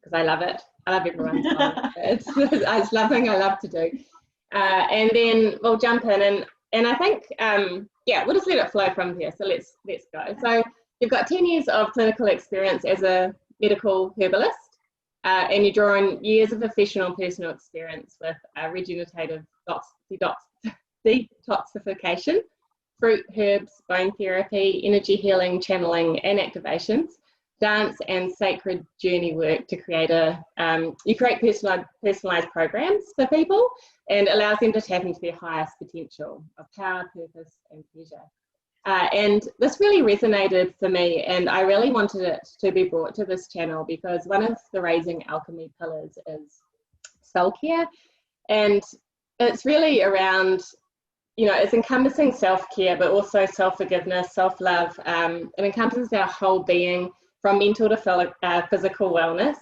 because I love it. I love everyone's time. It's something I love to do. And then we'll jump in and I think, yeah, we'll just let it flow from here. So let's go. So you've got 10 years of clinical experience as a medical herbalist, and you draw on years of professional personal experience with regenerative detoxification, fruit, herbs, bone therapy, energy healing, channeling and activations, dance and sacred journey work to create you create personalized programs for people and allows them to tap into their highest potential of power, purpose and pleasure. And this really resonated for me, and I really wanted it to be brought to this channel because one of the Raising Alchemy pillars is self-care, and it's really around, you know, it's encompassing self-care, but also self-forgiveness, self-love. It encompasses our whole being from mental to physical wellness.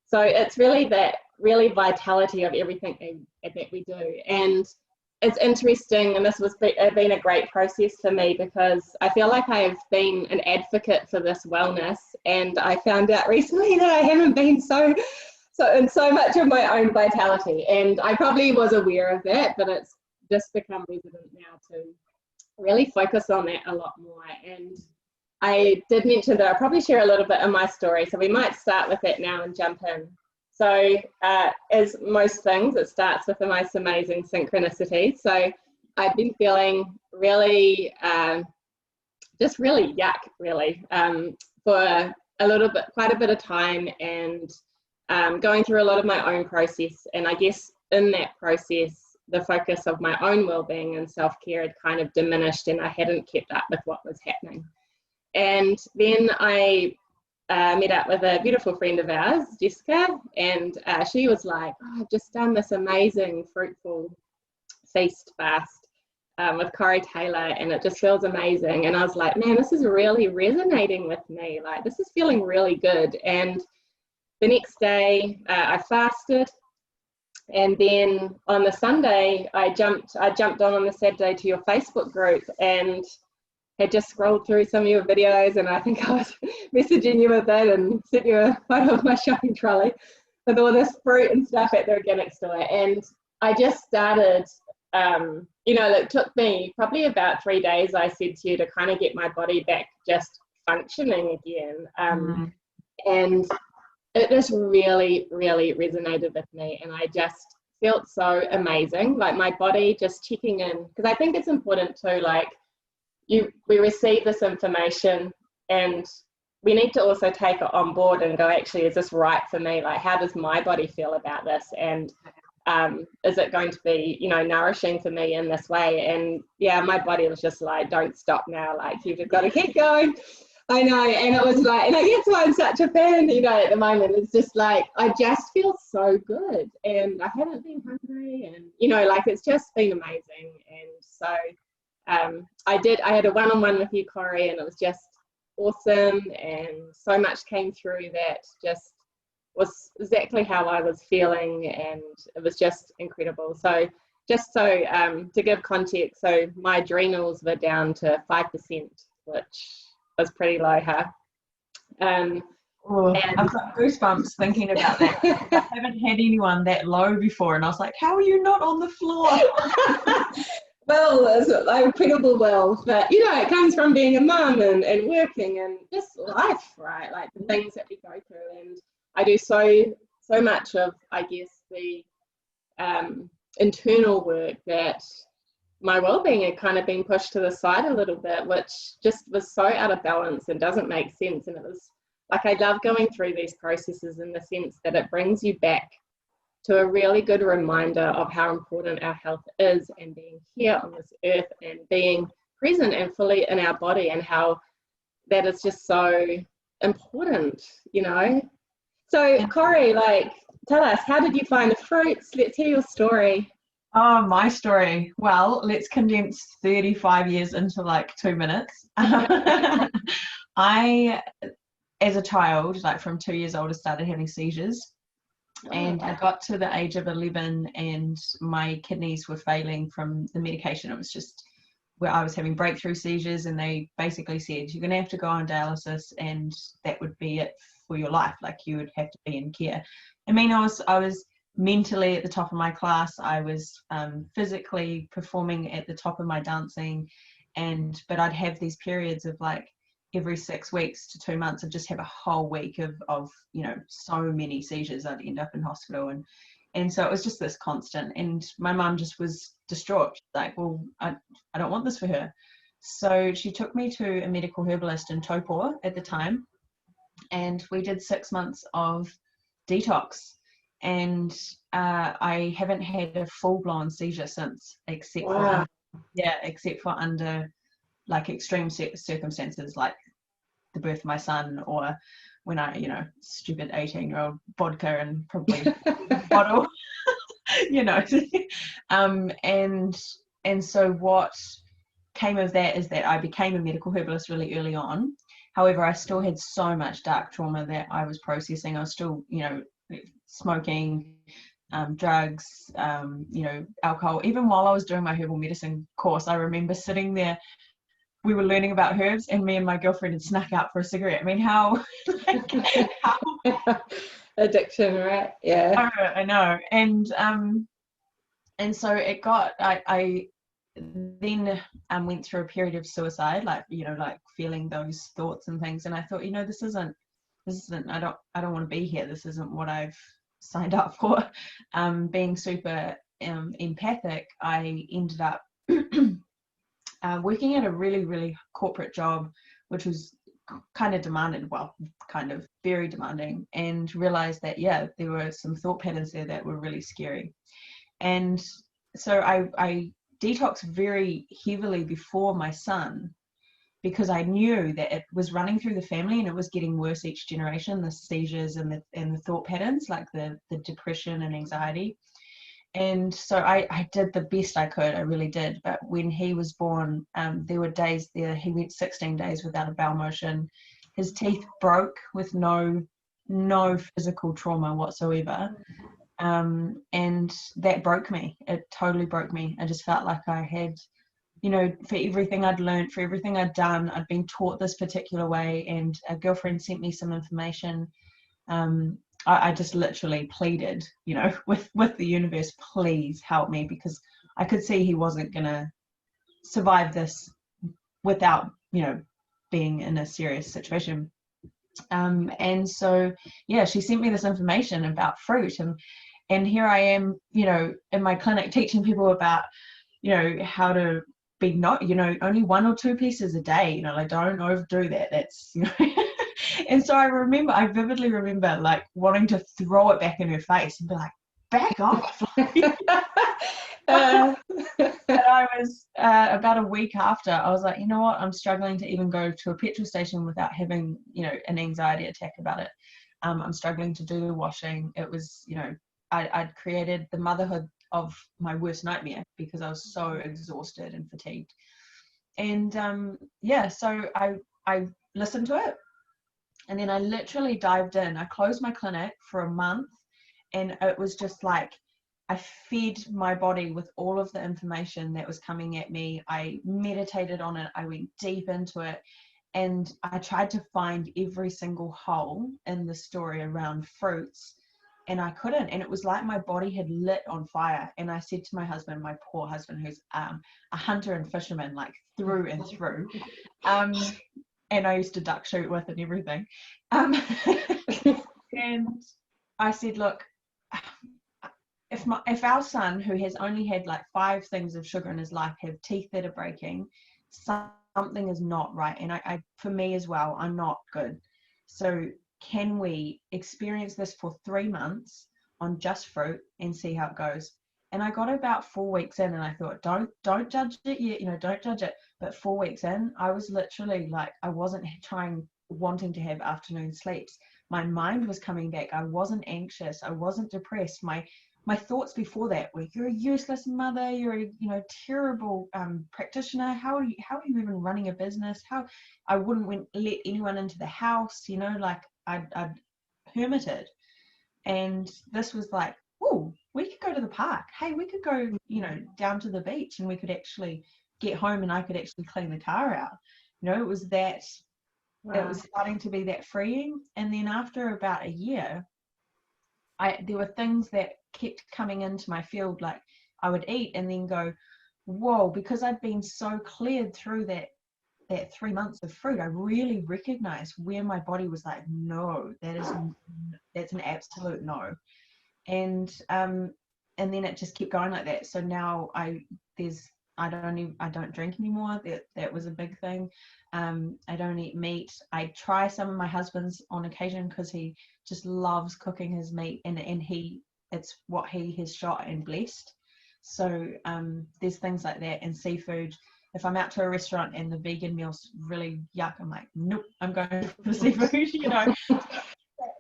So it's really that vitality of everything that we do. And it's interesting, and this has been a great process for me because I feel like I've been an advocate for this wellness, and I found out recently that I haven't been so in so much of my own vitality, and I probably was aware of that, but it's just become resident now to really focus on that a lot more. And I did mention that I'll probably share a little bit of my story, so we might start with that now and jump in. So as most things, it starts with the most amazing synchronicity. So I've been feeling really, just really yuck, really, for quite a bit of time, and going through a lot of my own process. And I guess in that process, the focus of my own well-being and self-care had kind of diminished, and I hadn't kept up with what was happening. And then I met up with a beautiful friend of ours, Jessica, and she was like, oh, I've just done this amazing fruitful feast fast with Corrie and it just feels amazing. And I was like, man, this is really resonating with me. Like, this is feeling really good. And the next day I fasted, and then on the Sunday I jumped on the Saturday to your Facebook group and had just scrolled through some of your videos, and I think I was messaging you with it and sent you a photo of my shopping trolley with all this fruit and stuff at the organic store. And I just started, you know, it took me probably about 3 days, I said to you, to kind of get my body back just functioning again. And it just really, really resonated with me, and I just felt so amazing, like my body just checking in, because I think it's important too, like, we receive this information and we need to also take it on board and go, actually, is this right for me? Like, how does my body feel about this? And is it going to be, you know, nourishing for me in this way? And yeah, my body was just like, don't stop now. Like, you've just got to keep going. I know. And it was like, and I guess why I'm such a fan, you know, at the moment, it's just like, I just feel so good, and I haven't been hungry, and, you know, like, it's just been amazing. And so I had a one-on-one with you, Corrie, and it was just awesome, and so much came through that just was exactly how I was feeling, and it was just incredible. So just so to give context, so my adrenals were down to 5%, which was pretty low, huh? Oh, I've got goosebumps thinking about that. I haven't had anyone that low before, and I was like, how are you not on the floor? Well, it's incredible well, but you know, it comes from being a mum and working and just life, right? Like the things that we go through. And I do so much of, I guess, the internal work that my well-being had kind of been pushed to the side a little bit, which just was so out of balance and doesn't make sense. And it was like, I love going through these processes in the sense that it brings you back to a really good reminder of how important our health is, and being here on this earth and being present and fully in our body, and how that is just so important, you know. So Corrie, like, tell us, how did you find the fruits? Let's hear your story. Oh, my story. Well, let's condense 35 years into like 2 minutes. I, as a child, like from 2 years old, I started having seizures. And I got to the age of 11 and my kidneys were failing from the medication. It was just where I was having breakthrough seizures, and they basically said, you're going to have to go on dialysis, and that would be it for your life. Like you would have to be in care. I mean, I was mentally at the top of my class. I was physically performing at the top of my dancing, but I'd have these periods of like every 6 weeks to 2 months, I'd just have a whole week of you know, so many seizures. I'd end up in hospital, and so it was just this constant. And my mum just was distraught. She's like, well, I don't want this for her. So she took me to a medical herbalist in Taupo at the time, and we did 6 months of detox. And I haven't had a full-blown seizure since, except for under like extreme circumstances, like the birth of my son, or when I, you know, stupid 18-year-old vodka and probably bottle, you know. And so what came of that is that I became a medical herbalist really early on. However, I still had so much dark trauma that I was processing. I was still, you know, smoking, drugs, you know, alcohol. Even while I was doing my herbal medicine course, I remember sitting there, we were learning about herbs, and me and my girlfriend had snuck out for a cigarette. I mean, how addiction, right? Yeah. I know. And so it got, I then went through a period of suicide, like, you know, like feeling those thoughts and things. And I thought, you know, this isn't, I don't want to be here. This isn't what I've signed up for. Being super empathic, I ended up working at a really, really corporate job, which was kind of demanded, well, kind of very demanding, and realized that, yeah, there were some thought patterns there that were really scary. And so I detoxed very heavily before my son, because I knew that it was running through the family and it was getting worse each generation, the seizures and the thought patterns, like the depression and anxiety. And so I did the best I could, I really did. But when he was born, there were days there, he went 16 days without a bowel motion. His teeth broke with no physical trauma whatsoever. And that broke me. It totally broke me. I just felt like I had, you know, for everything I'd learned, for everything I'd done, I'd been taught this particular way. And a girlfriend sent me some information. I just literally pleaded, you know, with the universe, please help me, because I could see he wasn't going to survive this without, you know, being in a serious situation. And so, yeah, she sent me this information about fruit, and here I am, you know, in my clinic teaching people about, you know, how to be not, you know, only 1 or 2 pieces a day, you know, like don't overdo that. That's, you know. And so I vividly remember like wanting to throw it back in her face and be like, back off. And I was about a week after, I was like, you know what, I'm struggling to even go to a petrol station without having, you know, an anxiety attack about it. I'm struggling to do the washing. It was, you know, I'd created the motherhood of my worst nightmare because I was so exhausted and fatigued. And yeah, so I listened to it. And then I literally dived in. I closed my clinic for a month, and it was just like I fed my body with all of the information that was coming at me. I meditated on it. I went deep into it, and I tried to find every single hole in the story around fruits, and I couldn't. And it was like my body had lit on fire. And I said to my husband, my poor husband, who's a hunter and fisherman, like through and through, and I used to duck shoot with and everything. And I said, look, if our son, who has only had like 5 things of sugar in his life, have teeth that are breaking, something is not right. And I for me as well, I'm not good. So can we experience this for 3 months on just fruit and see how it goes? And I got about 4 weeks in, and I thought, don't judge it yet, you know, don't judge it. But 4 weeks in, I was literally like, I wasn't wanting to have afternoon sleeps. My mind was coming back. I wasn't anxious. I wasn't depressed. My thoughts before that were, you're a useless mother. You're a, you know, terrible practitioner. How are you even running a business? How I wouldn't let anyone into the house. You know, like I'd hermited. And this was like, oh, we could go to the park. Hey, we could go, you know, down to the beach, and we could actually get home, and I could actually clean the car out. You know, it was that it was starting to be that freeing. And then after about a year, there were things that kept coming into my field. Like I would eat and then go, whoa, because I'd been so cleared through that 3 months of fruit, I really recognized where my body was like, no, that's an absolute no. And then it just kept going like that. So now I don't drink anymore. That was a big thing. I don't eat meat. I try some of my husband's on occasion because he just loves cooking his meat, and it's what he has shot and blessed. So there's things like that. And seafood, if I'm out to a restaurant and the vegan meal's really yuck, I'm like, nope, I'm going for seafood, you know.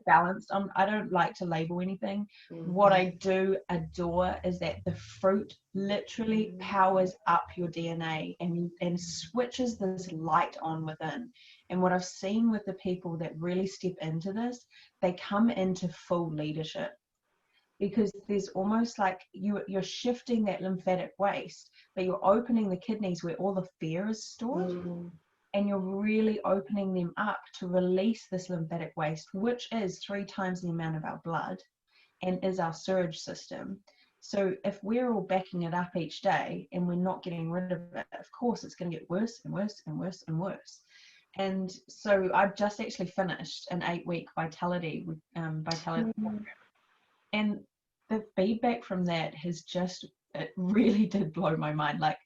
Balanced. I don't like to label anything. What I do adore is that the fruit literally powers up your DNA and switches this light on within. And what I've seen with the people that really step into this, they come into full leadership, because there's almost like you're shifting that lymphatic waste, but you're opening the kidneys where all the fear is stored. And you're really opening them up to release this lymphatic waste, which is 3 times the amount of our blood and is our sewage system. So if we're all backing it up each day and we're not getting rid of it, of course it's going to get worse and worse and worse and worse. And so I've just actually finished an 8-week vitality program. And the feedback from that it really did blow my mind. Like,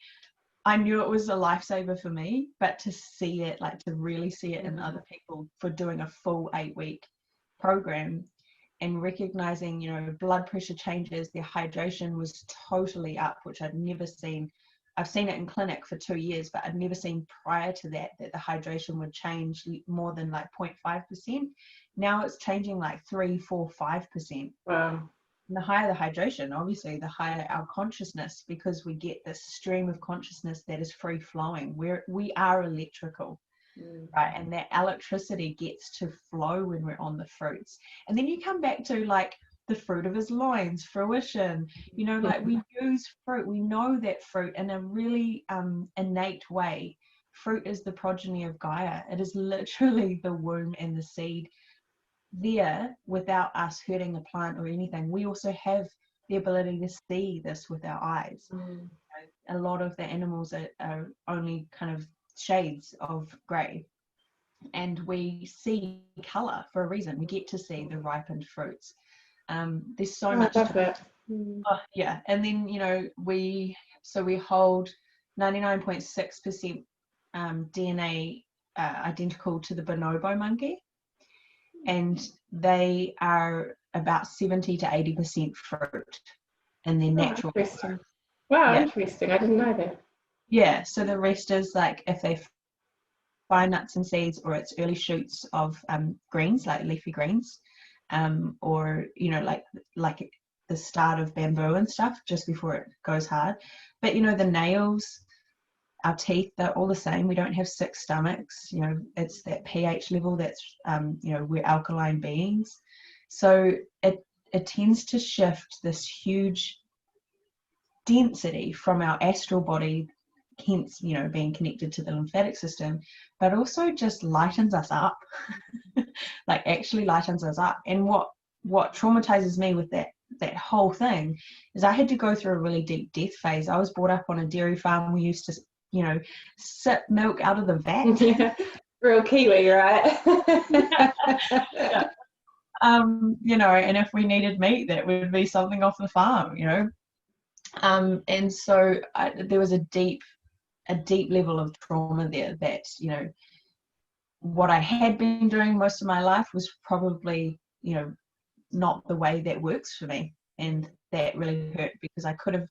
I knew it was a lifesaver for me, but to see it, like to really see it in other people for doing a full 8-week program and recognizing, you know, blood pressure changes, their hydration was totally up, which I'd never seen. I've seen it in clinic for 2 years, but I'd never seen prior to that the hydration would change more than like 0.5%. Now it's changing like 3, 4, 5%. Wow. And the higher the hydration, obviously, the higher our consciousness, because we get this stream of consciousness that is free flowing. We are electrical, right? And that electricity gets to flow when we're on the fruits. And then you come back to like the fruit of his loins, fruition. You know, like we use fruit. We know that fruit in a really innate way. Fruit is the progeny of Gaia. It is literally the womb and the seed there without us hurting the plant or anything. We also have the ability to see this with our eyes. A lot of the animals are only kind of shades of grey, and we see colour for a reason. We get to see the ripened fruits. There's so much to it. yeah. And then, you know, we hold 99.6% DNA identical to the bonobo monkey, and they are about 70 to 80% fruit in their natural. Interesting. Wow, yeah. Interesting. I didn't know that. Yeah, so the rest is like if they find nuts and seeds, or it's early shoots of greens, like leafy greens, or, you know, like the start of bamboo and stuff just before it goes hard. But, you know, the nails, our teeth, they're all the same. We don't have 6 stomachs. You know, it's that pH level that's, you know, we're alkaline beings. So it tends to shift this huge density from our astral body, hence, you know, being connected to the lymphatic system, but also just lightens us up, like actually lightens us up. And what traumatizes me with that whole thing is I had to go through a really deep death phase. I was brought up on a dairy farm. We used to, you know, sip milk out of the vat. Yeah. Real Kiwi, right? Yeah. You know, and if we needed meat, that would be something off the farm, you know. And so there was a deep level of trauma there that, you know, what I had been doing most of my life was probably, you know, not the way that works for me. And that really hurt, because I could have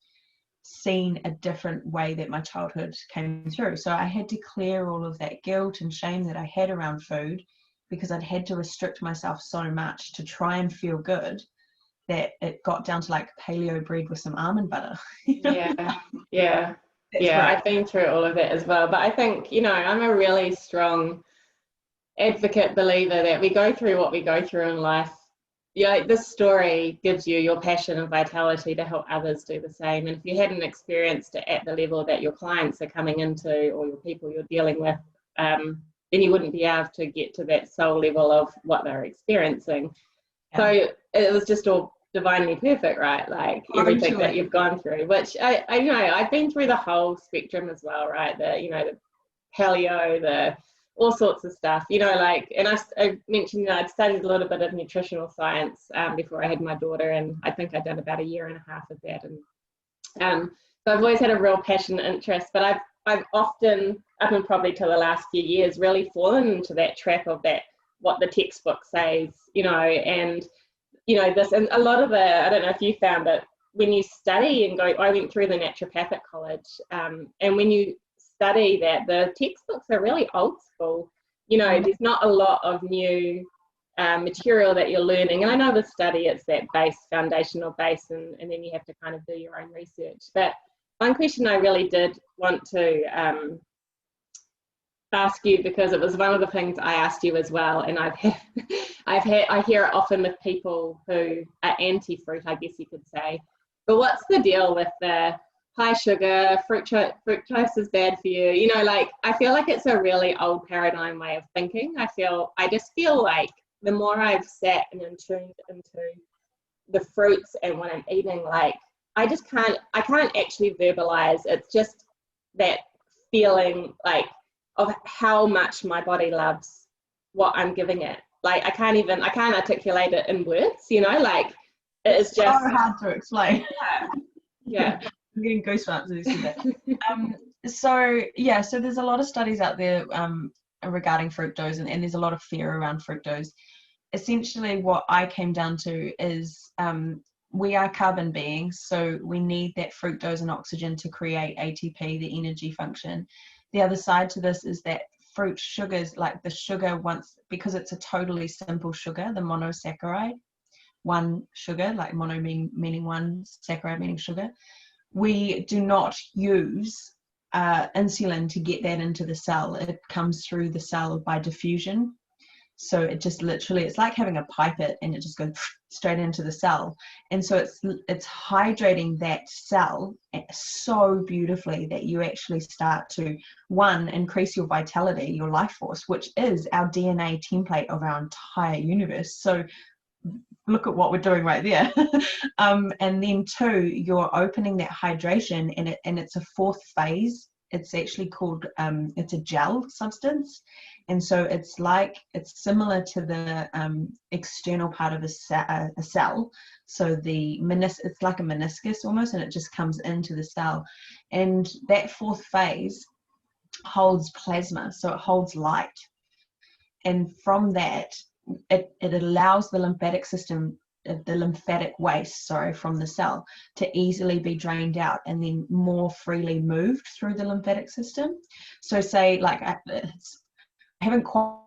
seen a different way that my childhood came through. So I had to clear all of that guilt and shame that I had around food, because I'd had to restrict myself so much to try and feel good that it got down to like paleo bread with some almond butter. Yeah. I've been through all of that as well. But I think, you know, I'm a really strong advocate believer that we go through what we go through in life. Yeah, this story gives you your passion and vitality to help others do the same. And if you hadn't experienced it at the level that your clients are coming into, or your people you're dealing with, and you wouldn't be able to get to that soul level of what they're experiencing. Yeah. So it was just all divinely perfect, right? Like everything that you've gone through, which I know I've been through the whole spectrum as well, right? The paleo, the all sorts of stuff, like, and I mentioned I'd studied a little bit of nutritional science before I had my daughter, and I think I'd done about 1.5 years of that, and so I've always had a real passion and interest, but I've often, up and probably to the last few years, really fallen into that trap of that, what the textbook says, and this, and a lot of I don't know if you found it, when you study and I went through the naturopathic college, and when you study that, the textbooks are really old school. There's not a lot of new material that you're learning. And I know the study, it's that foundational base, and then you have to kind of do your own research. But one question I really did want to ask you, because it was one of the things I asked you as well, and I hear it often with people who are anti-fruit, I guess you could say. But what's the deal with the high sugar, fructose is bad for you? Like, I feel like it's a really old paradigm way of thinking. I just feel like the more I've sat and tuned into the fruits and what I'm eating, like, I can't actually verbalize. It's just that feeling, like, of how much my body loves what I'm giving it. Like, I can't articulate it in words, like, it's just so hard to explain. Yeah. I'm getting goosebumps as you said that. So there's a lot of studies out there regarding fructose, and there's a lot of fear around fructose. Essentially, what I came down to is we are carbon beings, so we need that fructose and oxygen to create ATP, the energy function. The other side to this is that fruit sugars, like the sugar, because it's a totally simple sugar, the monosaccharide, one sugar, like mono meaning one, saccharide meaning sugar, we do not use insulin to get that into the cell. It comes through the cell by diffusion. So it just literally, it's like having a pipette, and it just goes straight into the cell. And so it's hydrating that cell so beautifully that you actually start to, one, increase your vitality, your life force, which is our DNA template of our entire universe. So look at what we're doing right there. And then two, you're opening that hydration, and it's a fourth phase. It's actually called, it's a gel substance. And so it's similar to the external part of a cell. So it's like a meniscus almost, and it just comes into the cell. And that fourth phase holds plasma, so it holds light. And from that, it allows the lymphatic system, the lymphatic waste, from the cell to easily be drained out and then more freely moved through the lymphatic system. So say, like, I haven't quite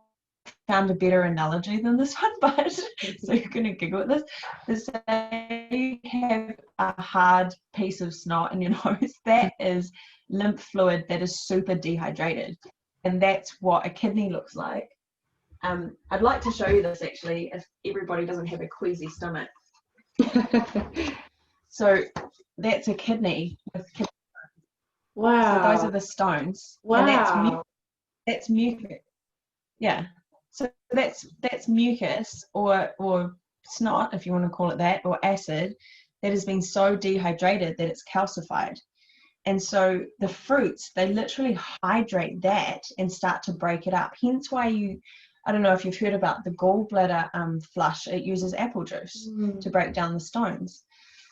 found a better analogy than this one, but so you're going to giggle at this. Say you have a hard piece of snot in your nose, that is lymph fluid that is super dehydrated. And that's what a kidney looks like. I'd like to show you this, actually, if everybody doesn't have a queasy stomach. So that's a kidney with kidney. Wow. So those are the stones. Wow. And that's mucus. Yeah. So that's mucus or snot, if you want to call it that, or acid that has been so dehydrated that it's calcified. And so the fruits, they literally hydrate that and start to break it up. Hence why I don't know if you've heard about the gallbladder flush. It uses apple juice to break down the stones,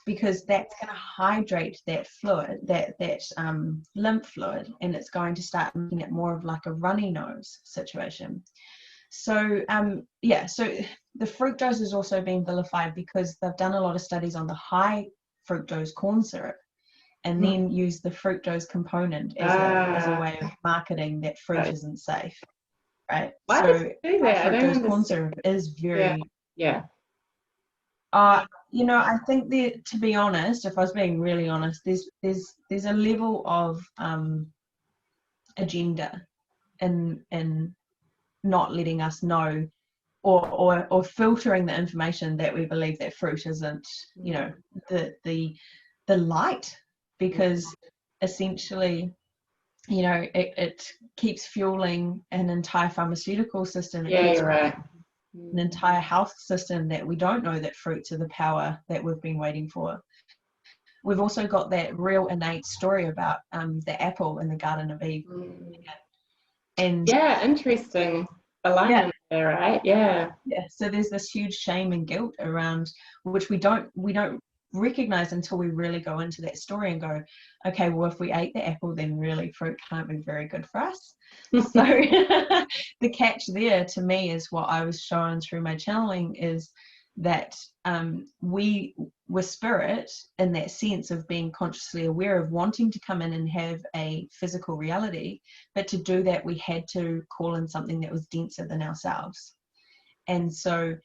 because that's going to hydrate that fluid, that lymph fluid, and it's going to start making it more of like a runny nose situation. So so the fructose has also been vilified because they've done a lot of studies on the high fructose corn syrup, and then use the fructose component as a way of marketing that fruit isn't safe. Right. Why so does it do that? fructose corn syrup is very I think that, to be honest, if I was being really honest, there's a level of agenda in not letting us know, or filtering the information that we believe that fruit isn't, the light, because essentially you know, it keeps fueling an entire pharmaceutical system. It Yeah, keeps you're right. an entire health system that we don't know that fruits are the power that we've been waiting for. We've also got that real innate story about the apple in the Garden of Eve. And yeah, interesting yeah, alignment there, right? Yeah. so there's this huge shame and guilt around, which we don't recognize until we really go into that story and go, okay, well, if we ate the apple, then really fruit can't be very good for us. So the catch there to me is what I was shown through my channeling is that we were spirit in that sense of being consciously aware of wanting to come in and have a physical reality, but to do that we had to call in something that was denser than ourselves. And so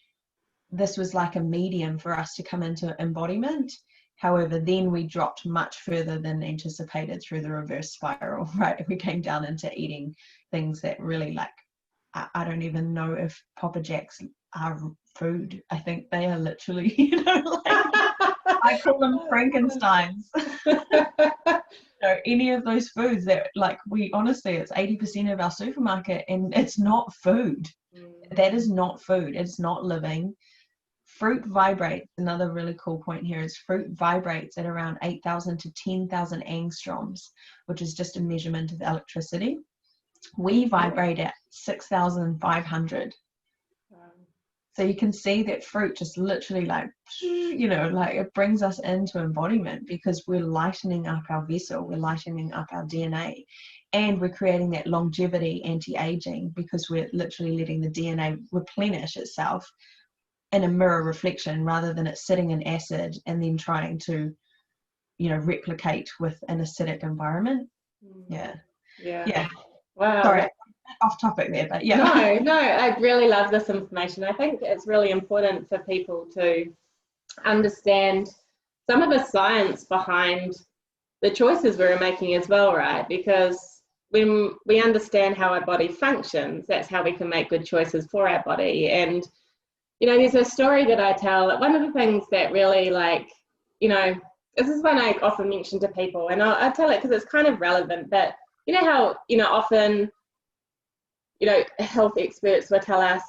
this was like a medium for us to come into embodiment. However, then we dropped much further than anticipated through the reverse spiral, right? We came down into eating things that really, like, I don't even know if Papa Jacks are food. I think they are literally, you know, like, I call them Frankensteins. So any of those foods that, like, we honestly, it's 80% of our supermarket, and it's not food. That is not food. It's not living. Fruit vibrates. Another really cool point here is fruit vibrates at around 8,000 to 10,000 angstroms, which is just a measurement of electricity. We vibrate at 6,500. So you can see that fruit just literally, like, you know, like, it brings us into embodiment because we're lightening up our vessel, we're lightening up our DNA, and we're creating that longevity, anti-aging, because we're literally letting the DNA replenish itself in a mirror reflection rather than it sitting in acid and then trying to, you know, replicate with an acidic environment. Yeah. Wow. Sorry, off topic there, but yeah. No, I really love this information. I think it's really important for people to understand some of the science behind the choices we're making as well, right? Because when we understand how our body functions, that's how we can make good choices for our body. And you know, there's a story that I tell. One of the things that really, like, you know, this is one I often mention to people, and I tell it because it's kind of relevant. But you know how, you know, often, you know, health experts will tell us,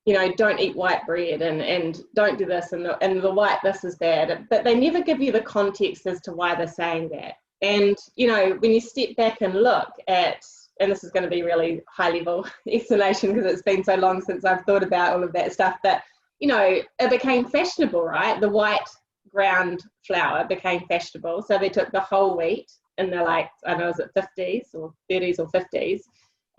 you know, don't eat white bread and don't do this, and the white this is bad. But they never give you the context as to why they're saying that. And you know, when you step back and look at, and this is going to be really high level explanation because it's been so long since I've thought about all of that stuff, but you know, it became fashionable, right? The white ground flour became fashionable. So they took the whole wheat in the, like, I don't know, is it 50s or 30s or 50s?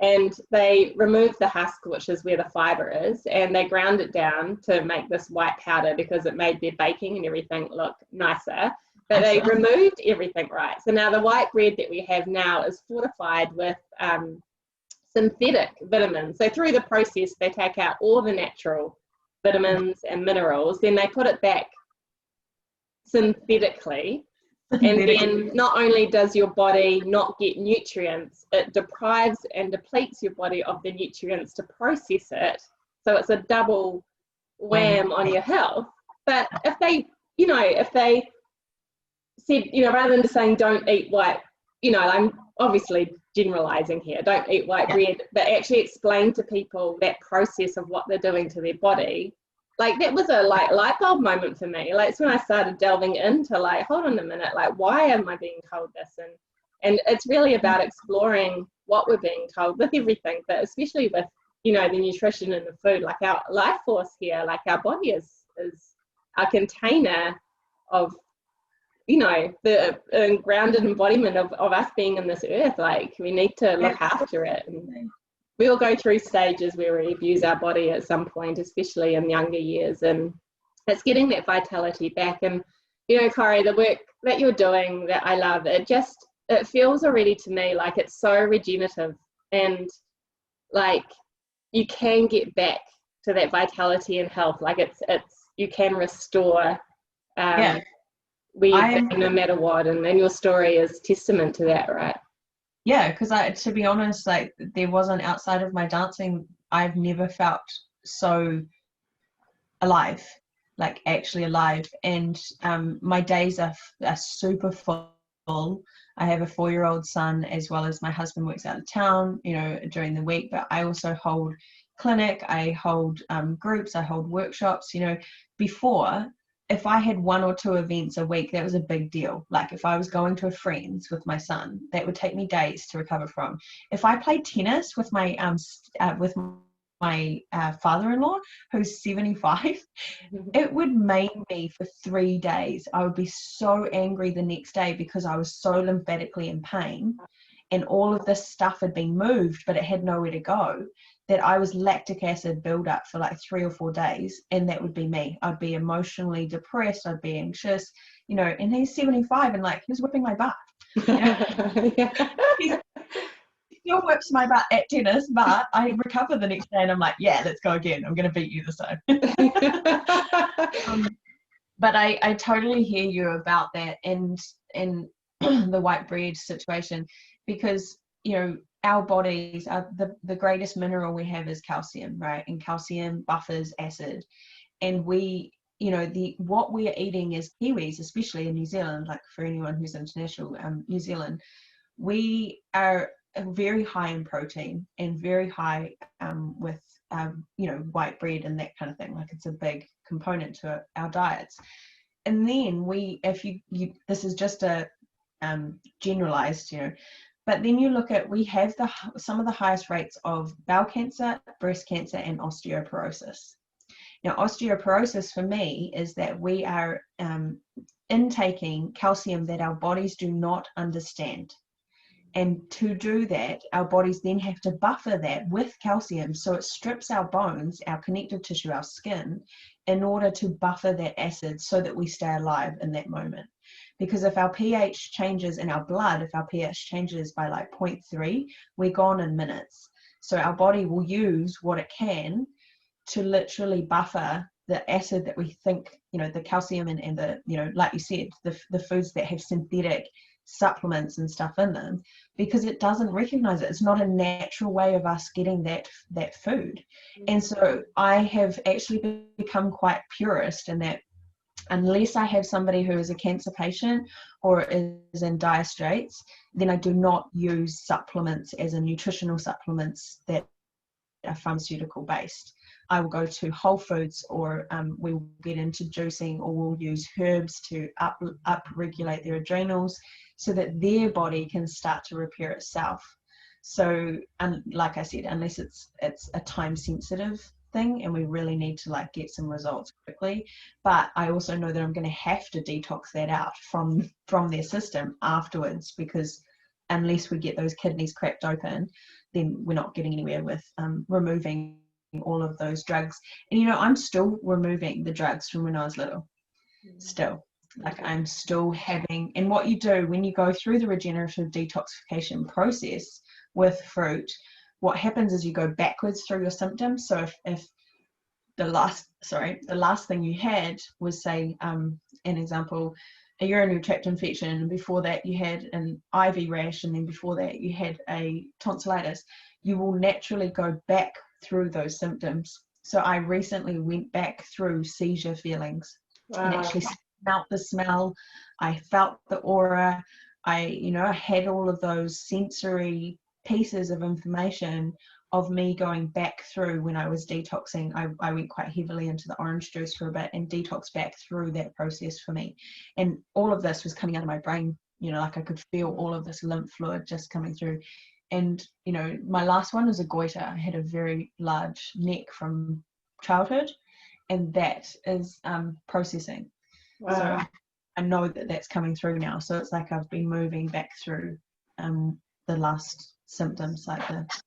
And they removed the husk, which is where the fiber is, and they ground it down to make this white powder because it made their baking and everything look nicer. But they removed everything, right? So now the white bread that we have now is fortified with synthetic vitamins. So through the process, they take out all the natural vitamins and minerals, then they put it back synthetically. And then not only does your body not get nutrients, it deprives and depletes your body of the nutrients to process it. So it's a double wham on your health. But if they, you know, if they said, you know, rather than just saying don't eat white, you know, I'm obviously generalizing here, don't eat white bread, but actually explain to people that process of what they're doing to their body. Like, that was a, like, light bulb moment for me. Like, it's when I started delving into, like, hold on a minute, like, why am I being told this? And it's really about exploring what we're being told with everything, but especially with, you know, the nutrition and the food. Like, our life force here, like, our body is our container of, you know, the grounded embodiment of us being in this earth. Like, we need to look after it. And we all go through stages where we abuse our body at some point, especially in younger years, and it's getting that vitality back. And you know, Corrie, the work that you're doing that I love, it feels already to me like it's so regenerative, and like you can get back to that vitality and health. Like it's you can restore no matter what, and your story is testament to that, right? Yeah, because to be honest, like, there wasn't, outside of my dancing, I've never felt so alive, like actually alive. And my days are super full I have a 4-year-old son, as well as my husband works out of town, you know, during the week, but I also hold clinic, I hold groups, I hold workshops. You know, before, if I had 1 or 2 events a week, that was a big deal. Like if I was going to a friend's with my son, that would take me days to recover from. If I played tennis with my father-in-law, who's 75, it would maim me for 3 days. I would be so angry the next day because I was so lymphatically in pain, and all of this stuff had been moved, but it had nowhere to go, that I was lactic acid buildup for like 3 or 4 days, and that would be me. I'd be emotionally depressed, I'd be anxious, you know, and he's 75 and like, he's whipping my butt. You know? He still whips my butt at tennis, but I recover the next day and I'm like, yeah, let's go again. I'm going to beat you this time. But I totally hear you about that and the white bread situation, because, you know, our bodies are the greatest mineral we have is calcium, right? And calcium buffers acid. And we, you know, what we're eating as Kiwis, especially in New Zealand, like for anyone who's international, New Zealand, we are very high in protein and very high with, you know, white bread and that kind of thing. Like it's a big component to our diets. And then if you this is just a generalized, you know, but then you look at, we have some of the highest rates of bowel cancer, breast cancer, and osteoporosis. Now, osteoporosis for me is that we are intaking calcium that our bodies do not understand. And to do that, our bodies then have to buffer that with calcium. So it strips our bones, our connective tissue, our skin, in order to buffer that acid so that we stay alive in that moment. Because if our pH changes in our blood, if our pH changes by like 0.3, we're gone in minutes. So our body will use what it can to literally buffer the acid that we think, you know, the calcium and the, you know, like you said, the foods that have synthetic supplements and stuff in them, because it doesn't recognize it. It's not a natural way of us getting that food. And so I have actually become quite purist in that, unless I have somebody who is a cancer patient or is in dire straits, then I do not use supplements as a nutritional supplements that are pharmaceutical based. I will go to Whole Foods, or we will get into juicing, or we'll use herbs to up regulate their adrenals so that their body can start to repair itself. So, like I said, unless it's a time sensitive thing and we really need to like get some results quickly, but I also know that I'm going to have to detox that out from their system afterwards, because unless we get those kidneys cracked open, then we're not getting anywhere with removing all of those drugs. And you know, I'm still removing the drugs from when I was little. Still, like I'm still having, and what you do when you go through the regenerative detoxification process with fruit, what happens is you go backwards through your symptoms. So if the last thing you had was, say, an example, a urinary tract infection, and before that you had an IV rash, and then before that you had a tonsillitis, you will naturally go back through those symptoms. So I recently went back through seizure feelings. Wow. And actually smelt the smell, I felt the aura, I had all of those sensory pieces of information of me going back through when I was detoxing. I went quite heavily into the orange juice for a bit and detoxed back through that process for me. And all of this was coming out of my brain, like I could feel all of this lymph fluid just coming through. And, my last one was a goiter. I had a very large neck from childhood, and that is processing. Wow. So I know that that's coming through now. So it's like I've been moving back through the last symptoms like this.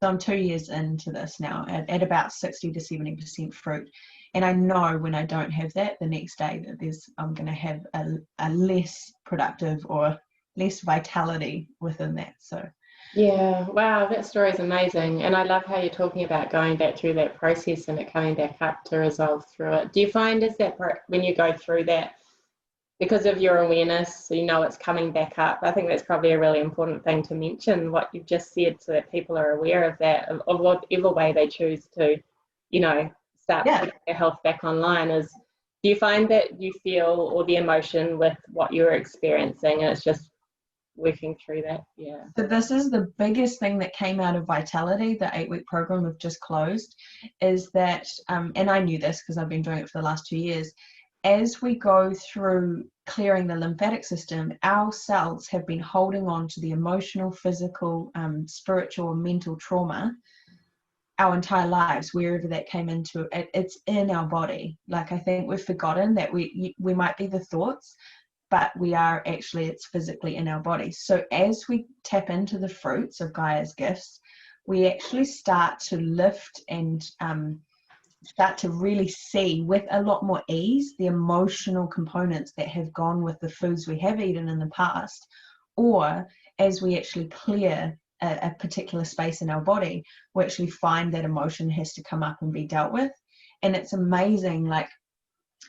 So I'm 2 years into this now at about 60 to 70% fruit. And I know when I don't have that the next day that I'm going to have a less productive or less vitality within that. So yeah, wow, that story is amazing. And I love how you're talking about going back through that process and it coming back up to resolve through it. Do you find when you go through that, because of your awareness, so it's coming back up? I think that's probably a really important thing to mention, what you've just said, so that people are aware of that, of whatever way they choose to, start putting their health back online, is Do you find that you feel or the emotion with what you're experiencing, and it's just working through that? Yeah. So this is the biggest thing that came out of Vitality, the 8-week program we've just closed, is that, and I knew this because I've been doing it for the last 2 years, as we go through clearing the lymphatic system, our cells have been holding on to the emotional, physical, spiritual, mental trauma our entire lives, wherever that came into it. It's in our body. Like, I think we've forgotten that we might be the thoughts, but we are actually, it's physically in our body. So as we tap into the fruits of Gaia's gifts, we actually start to lift and start to really see with a lot more ease the emotional components that have gone with the foods we have eaten in the past, or as we actually clear a particular space in our body, we actually find that emotion has to come up and be dealt with. And it's amazing, like,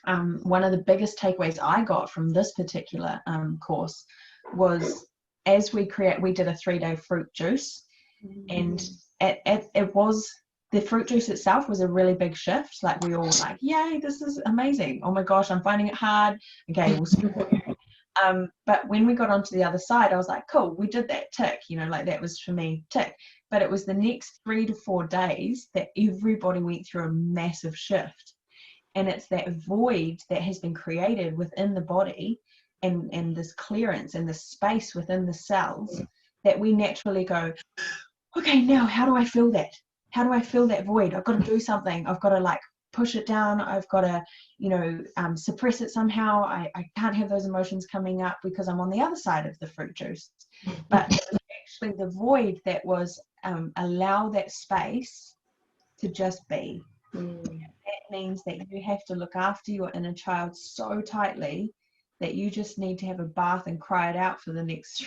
one of the biggest takeaways I got from this particular course was, as we did a 3-day fruit juice, and it was, the fruit juice itself was a really big shift. Like, we all were like, yay, this is amazing. Oh my gosh, I'm finding it hard. Okay, we'll support you. But when we got onto the other side, I was like, cool, we did that, tick, you know, like that was for me, tick. But it was the next 3 to 4 days that everybody went through a massive shift. And it's that void that has been created within the body, and this clearance and the space within the cells, that we naturally go, okay, now how do I feel that? How do I feel that void? I've got to do something. I've got to, like, push it down. I've got to, you know, suppress it somehow. I can't have those emotions coming up because I'm on the other side of the fruit juice. But it was actually the void that was, allow that space to just be. That means that you have to look after your inner child so tightly that you just need to have a bath and cry it out for the next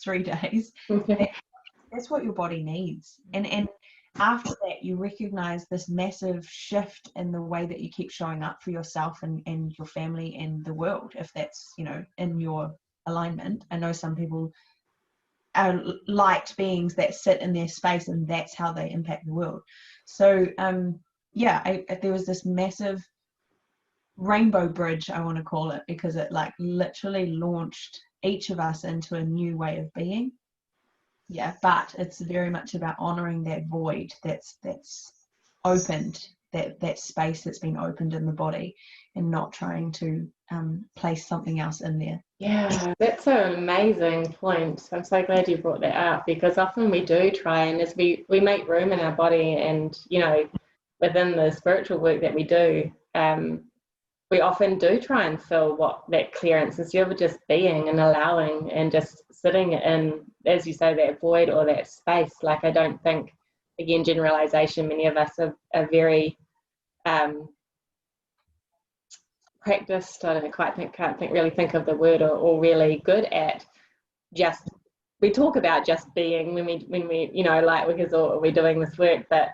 three days. That's what your body needs. And after that, you recognize this massive shift in the way that you keep showing up for yourself and your family and the world, if that's, you know, in your alignment. I know some people are light beings that sit in their space, and that's how they impact the world. So there was this massive rainbow bridge, I want to call it, because it, like, literally launched each of us into a new way of being. Yeah, but it's very much about honoring that void that's opened, that space that's been opened in the body, and not trying to place something else in there. Yeah, that's an amazing point. I'm so glad you brought that up, because often we do try, and as we make room in our body, and, you know, within the spiritual work that we do, we often do try and fill what that clearance, instead of just being and allowing and just sitting in, as you say, that void or that space. Like, I don't think, again, generalization, many of us are very practiced, I don't can't really think of the word, or really good at just, we talk about just being when we you know, like, because we're doing this work, but,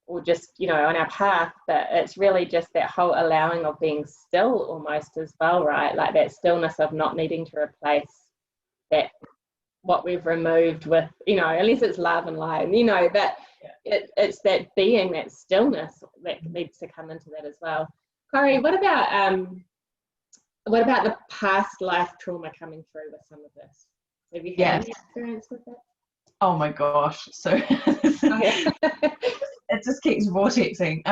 or just, you know, on our path, but it's really just that whole allowing of being still almost as well, right? Like, that stillness of not needing to replace that, what we've removed with, you know, unless it's love and light, you know, but it's that being, that stillness that needs to come into that as well. Corrie, what about the past life trauma coming through with some of this? Have you had any experience with that? Oh my gosh. So it just keeps vortexing.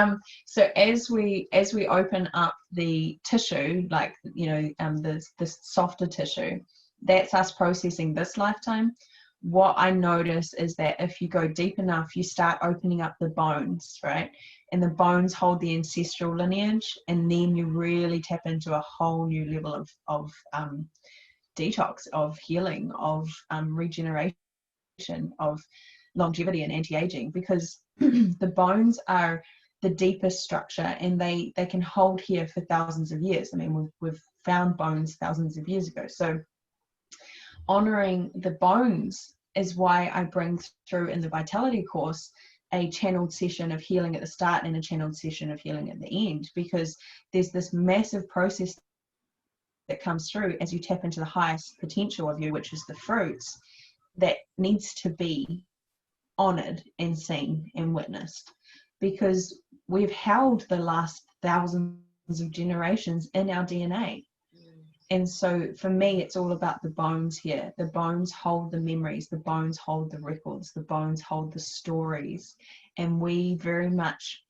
So as we open up the tissue, like, you know, this softer tissue, that's us processing this lifetime. What I notice is that if you go deep enough, you start opening up the bones, right? And the bones hold the ancestral lineage, and then you really tap into a whole new level of detox, of healing, of regeneration, of longevity and anti-aging, because the bones are the deepest structure, and they can hold here for thousands of years. I mean, we've found bones thousands of years ago. So honoring the bones is why I bring through in the Vitality course a channeled session of healing at the start and a channeled session of healing at the end, because there's this massive process that comes through as you tap into the highest potential of you, which is the fruits, that needs to be honored and seen and witnessed, because we've held the last thousands of generations in our DNA. And so for me, it's all about the bones here. The bones hold the memories, the bones hold the records, the bones hold the stories. And we very much,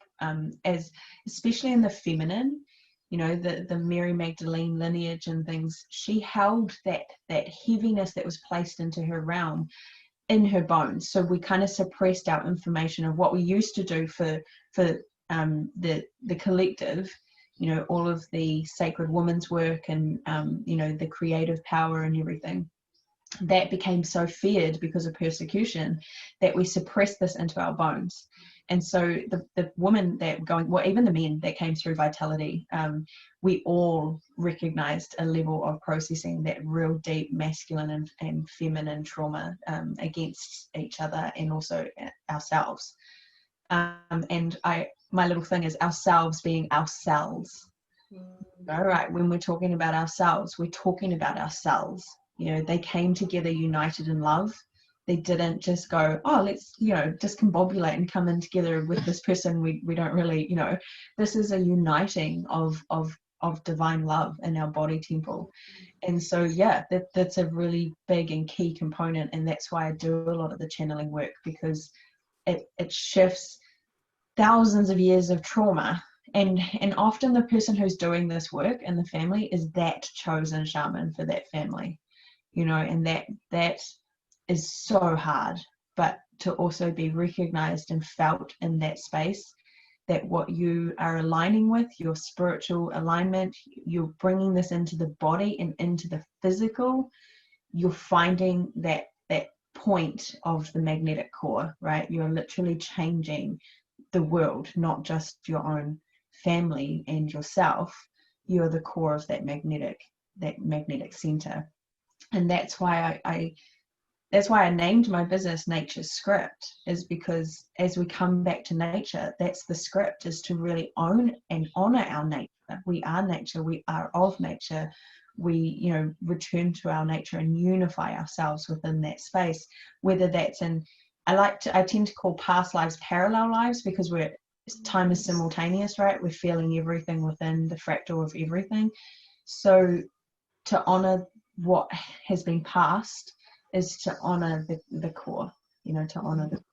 as especially in the feminine, you know, the Mary Magdalene lineage and things, she held that heaviness that was placed into her realm in her bones. So we kind of suppressed our information of what we used to do for the collective, you know, all of the sacred women's work and, you know, the creative power and everything. That became so feared because of persecution that we suppressed this into our bones. And so the women that going, well, even the men that came through Vitality, we all recognized a level of processing that real deep masculine and feminine trauma against each other and also ourselves. And my little thing is ourselves being ourselves. All right, when we're talking about ourselves, we're talking about ourselves. You know, they came together united in love. They didn't just go, oh, let's, you know, discombobulate and come in together with this person we don't really, you know. This is a uniting of divine love in our body temple. And so, yeah, that's a really big and key component. And that's why I do a lot of the channeling work, because it shifts thousands of years of trauma. And often the person who's doing this work in the family is that chosen shaman for that family, you know, and that is so hard. But to also be recognized and felt in that space, that what you are aligning with, your spiritual alignment, you're bringing this into the body and into the physical, you're finding that point of the magnetic core, right? You're literally changing the world, not just your own family and yourself. You're the core of that magnetic center. And that's why I named my business Nature's Script, is because as we come back to nature, that's the script, is to really own and honor our nature. We are nature, we are of nature. We, you know, return to our nature and unify ourselves within that space, whether that's in, I tend to call past lives parallel lives, because time is simultaneous, right? We're feeling everything within the fractal of everything. So to honor what has been passed is to honor the core, you know, to honor the core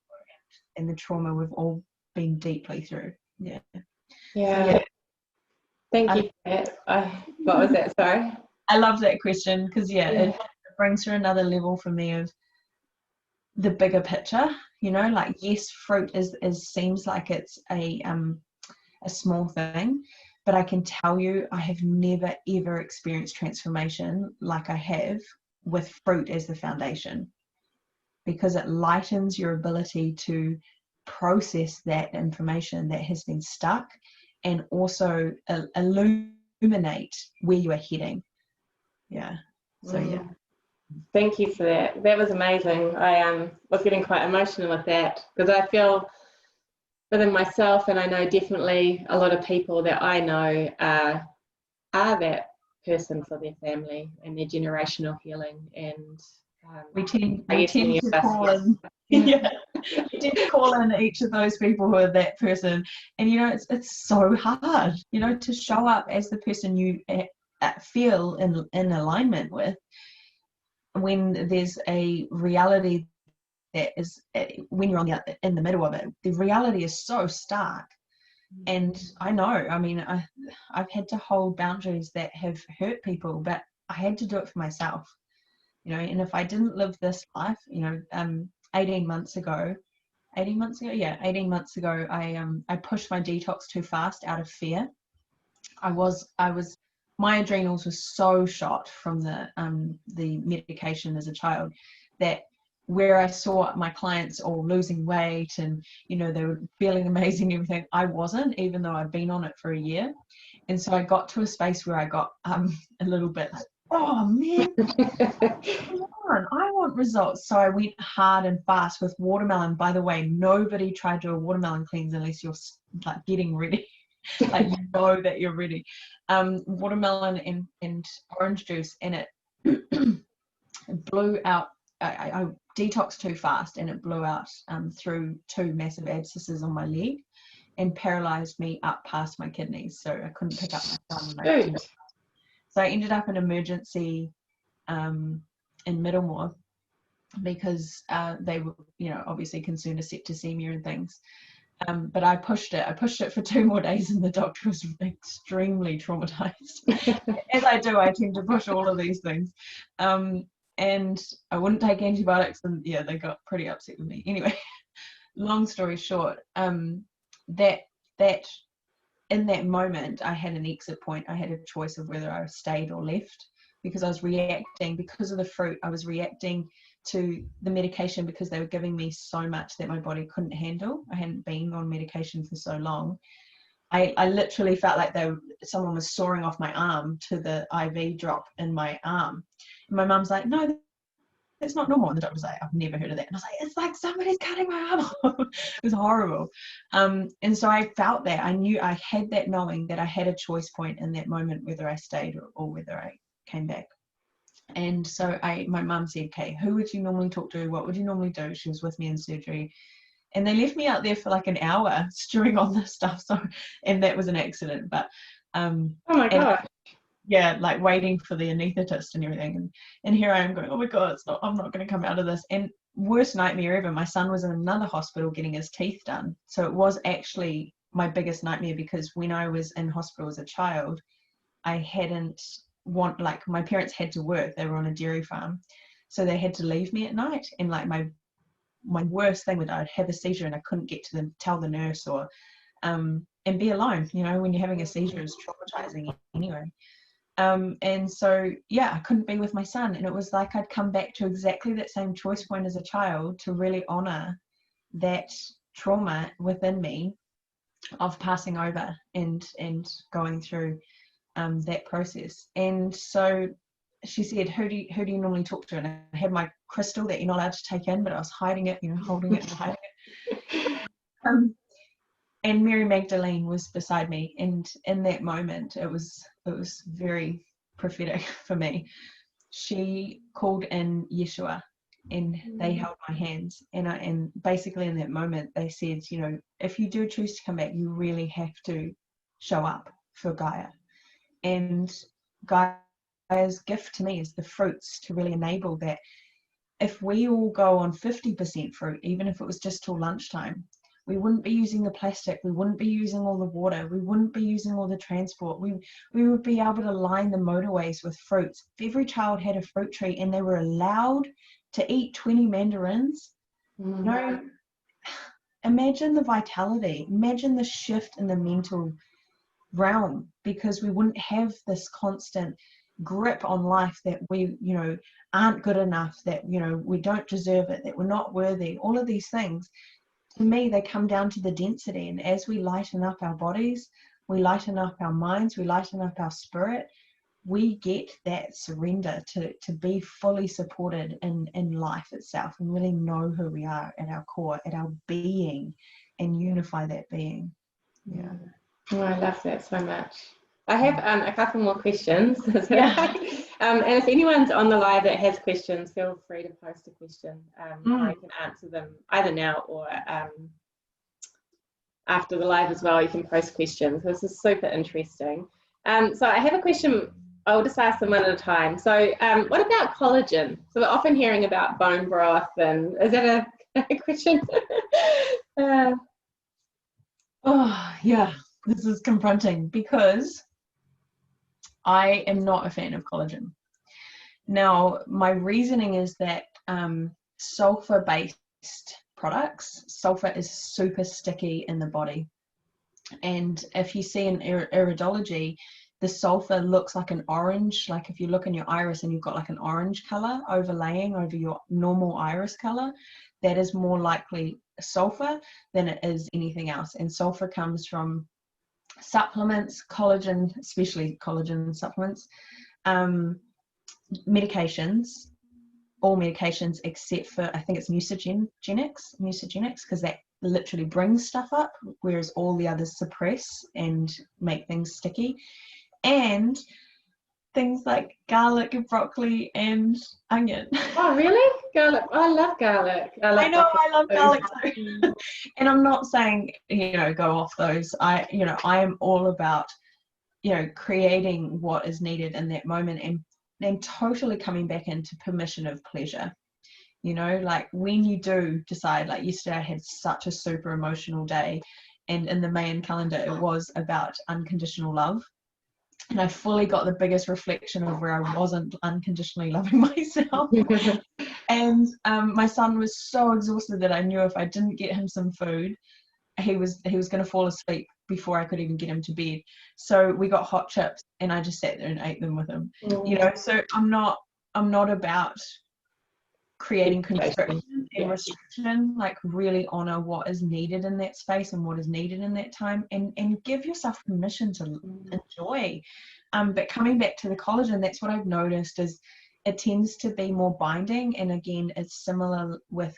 and the trauma we've all been deeply through. Yeah. Yeah. So, yeah. Thank you for that. What was that? Sorry. I love that question, because it brings through another level for me of the bigger picture. You know, like, yes, fruit is seems like it's a small thing, but I can tell you I have never ever experienced transformation like I have with fruit as the foundation, because it lightens your ability to process that information that has been stuck, and also illuminate where you are heading. Yeah. So yeah. Thank you for that. That was amazing. I was getting quite emotional with that, because I feel within myself, and I know definitely a lot of people that I know are that person for their family and their generational healing. And we tend to call in we tend to call in each of those people who are that person, and you know, it's so hard, you know, to show up as the person you feel in alignment with, when there's a reality that is, when you're in the middle of it, the reality is so stark. And I know, I mean, I've had to hold boundaries that have hurt people, but I had to do it for myself, you know. And if I didn't live this life, you know, 18 months ago, I pushed my detox too fast out of fear. My adrenals were so shot from the medication as a child, that where I saw my clients all losing weight and, you know, they were feeling amazing and everything, I wasn't, even though I'd been on it for a year. And so I got to a space where I got a little bit like, oh man, come on, I want results. So I went hard and fast with watermelon. By the way, nobody tried to do a watermelon cleanse unless you're like getting ready. Like, you know that you're ready. Watermelon and orange juice, and it blew out. I detoxed too fast, and it blew out through 2 massive abscesses on my leg. and paralyzed me up past my kidneys, so I couldn't pick up my son. So I ended up in emergency in Middlemore because they were, you know, obviously concerned of septicemia and things. But I pushed it for 2 more days, and the doctor was extremely traumatized. As I do, I tend to push all of these things. And I wouldn't take antibiotics, and yeah, they got pretty upset with me. Anyway, long story short, that in that moment, I had an exit point. I had a choice of whether I stayed or left, because I was reacting, because of the fruit, I was reacting to the medication because they were giving me so much that my body couldn't handle. I hadn't been on medication for so long. I literally felt like someone was sawing off my arm to the IV drop in my arm. And my mum's like, no, that's not normal. And the doctor was like, I've never heard of that. And I was like, it's like somebody's cutting my arm off. It was horrible. And so I felt that. I knew, I had that knowing that I had a choice point in that moment, whether I stayed or whether I came back. And so my mum said, okay, who would you normally talk to? What would you normally do? She was with me in surgery. And they left me out there for like an hour stewing on this stuff. So, and that was an accident. But oh my God. Yeah, like waiting for the anaesthetist and everything. And here I am going, oh my God, I'm not going to come out of this. And worst nightmare ever, my son was in another hospital getting his teeth done. So it was actually my biggest nightmare, because when I was in hospital as a child, I hadn't like my parents had to work. They were on a dairy farm. So they had to leave me at night. And like my worst thing was I'd have a seizure and I couldn't get to them, tell the nurse, or and be alone. You know, when you're having a seizure is traumatizing anyway. And so, yeah, I couldn't be with my son. And it was like I'd come back to exactly that same choice point as a child, to really honor that trauma within me of passing over and going through that process. And so she said, who do you normally talk to? And I had my crystal that you're not allowed to take in, but I was hiding it, you know, holding it and hiding it. And Mary Magdalene was beside me, and in that moment, it was very prophetic for me. She called in Yeshua, and they held my hands, and basically in that moment, they said, you know, if you do choose to come back, you really have to show up for Gaia. And Gaia's gift to me is the fruits to really enable that. If we all go on 50% fruit, even if it was just till lunchtime, we wouldn't be using the plastic, we wouldn't be using all the water, we wouldn't be using all the transport, we would be able to line the motorways with fruits. If every child had a fruit tree and they were allowed to eat 20 mandarins, you know, imagine the vitality, imagine the shift in the mental realm, because we wouldn't have this constant grip on life that we, you know, aren't good enough, that, you know, we don't deserve it, that we're not worthy. All of these things, to me, they come down to the density. And as we lighten up our bodies, we lighten up our minds, we lighten up our spirit, we get that surrender to be fully supported in life itself, and really know who we are at our core, at our being, and unify that being. Yeah. Oh, I love that so much. I have a couple more questions. Yeah. And if anyone's on the live that has questions, feel free to post a question. I can answer them either now or after the live as well. You can post questions. This is super interesting. So I have a question. I'll just ask them one at a time. So what about collagen? So we're often hearing about bone broth, and is that a question? Oh, yeah. This is confronting, because I am not a fan of collagen. Now, my reasoning is that sulfur-based products, sulfur is super sticky in the body. And if you see in iridology, the sulfur looks like an orange, like if you look in your iris and you've got like an orange color overlaying over your normal iris color, that is more likely sulfur than it is anything else. And sulfur comes from supplements, collagen, especially collagen supplements, medications, all medications except for, I think it's mucogenics, because that literally brings stuff up, whereas all the others suppress and make things sticky. And things like garlic, broccoli, and onion. Oh, really? Garlic. Oh, I love garlic. I know, I love garlic too. Mm. And I'm not saying, go off those. I am all about, creating what is needed in that moment, and totally coming back into permission of pleasure. Like when you do decide, like yesterday I had such a super emotional day, and in the Mayan calendar it was about unconditional love. And I fully got the biggest reflection of where I wasn't unconditionally loving myself. And my son was so exhausted that I knew if I didn't get him some food, he was going to fall asleep before I could even get him to bed. So we got hot chips, and I just sat there and ate them with him. So I'm not about creating constriction and restriction. Like, really honor what is needed in that space and what is needed in that time, and give yourself permission to enjoy. But coming back to the collagen, that's what I've noticed is it tends to be more binding, and again it's similar with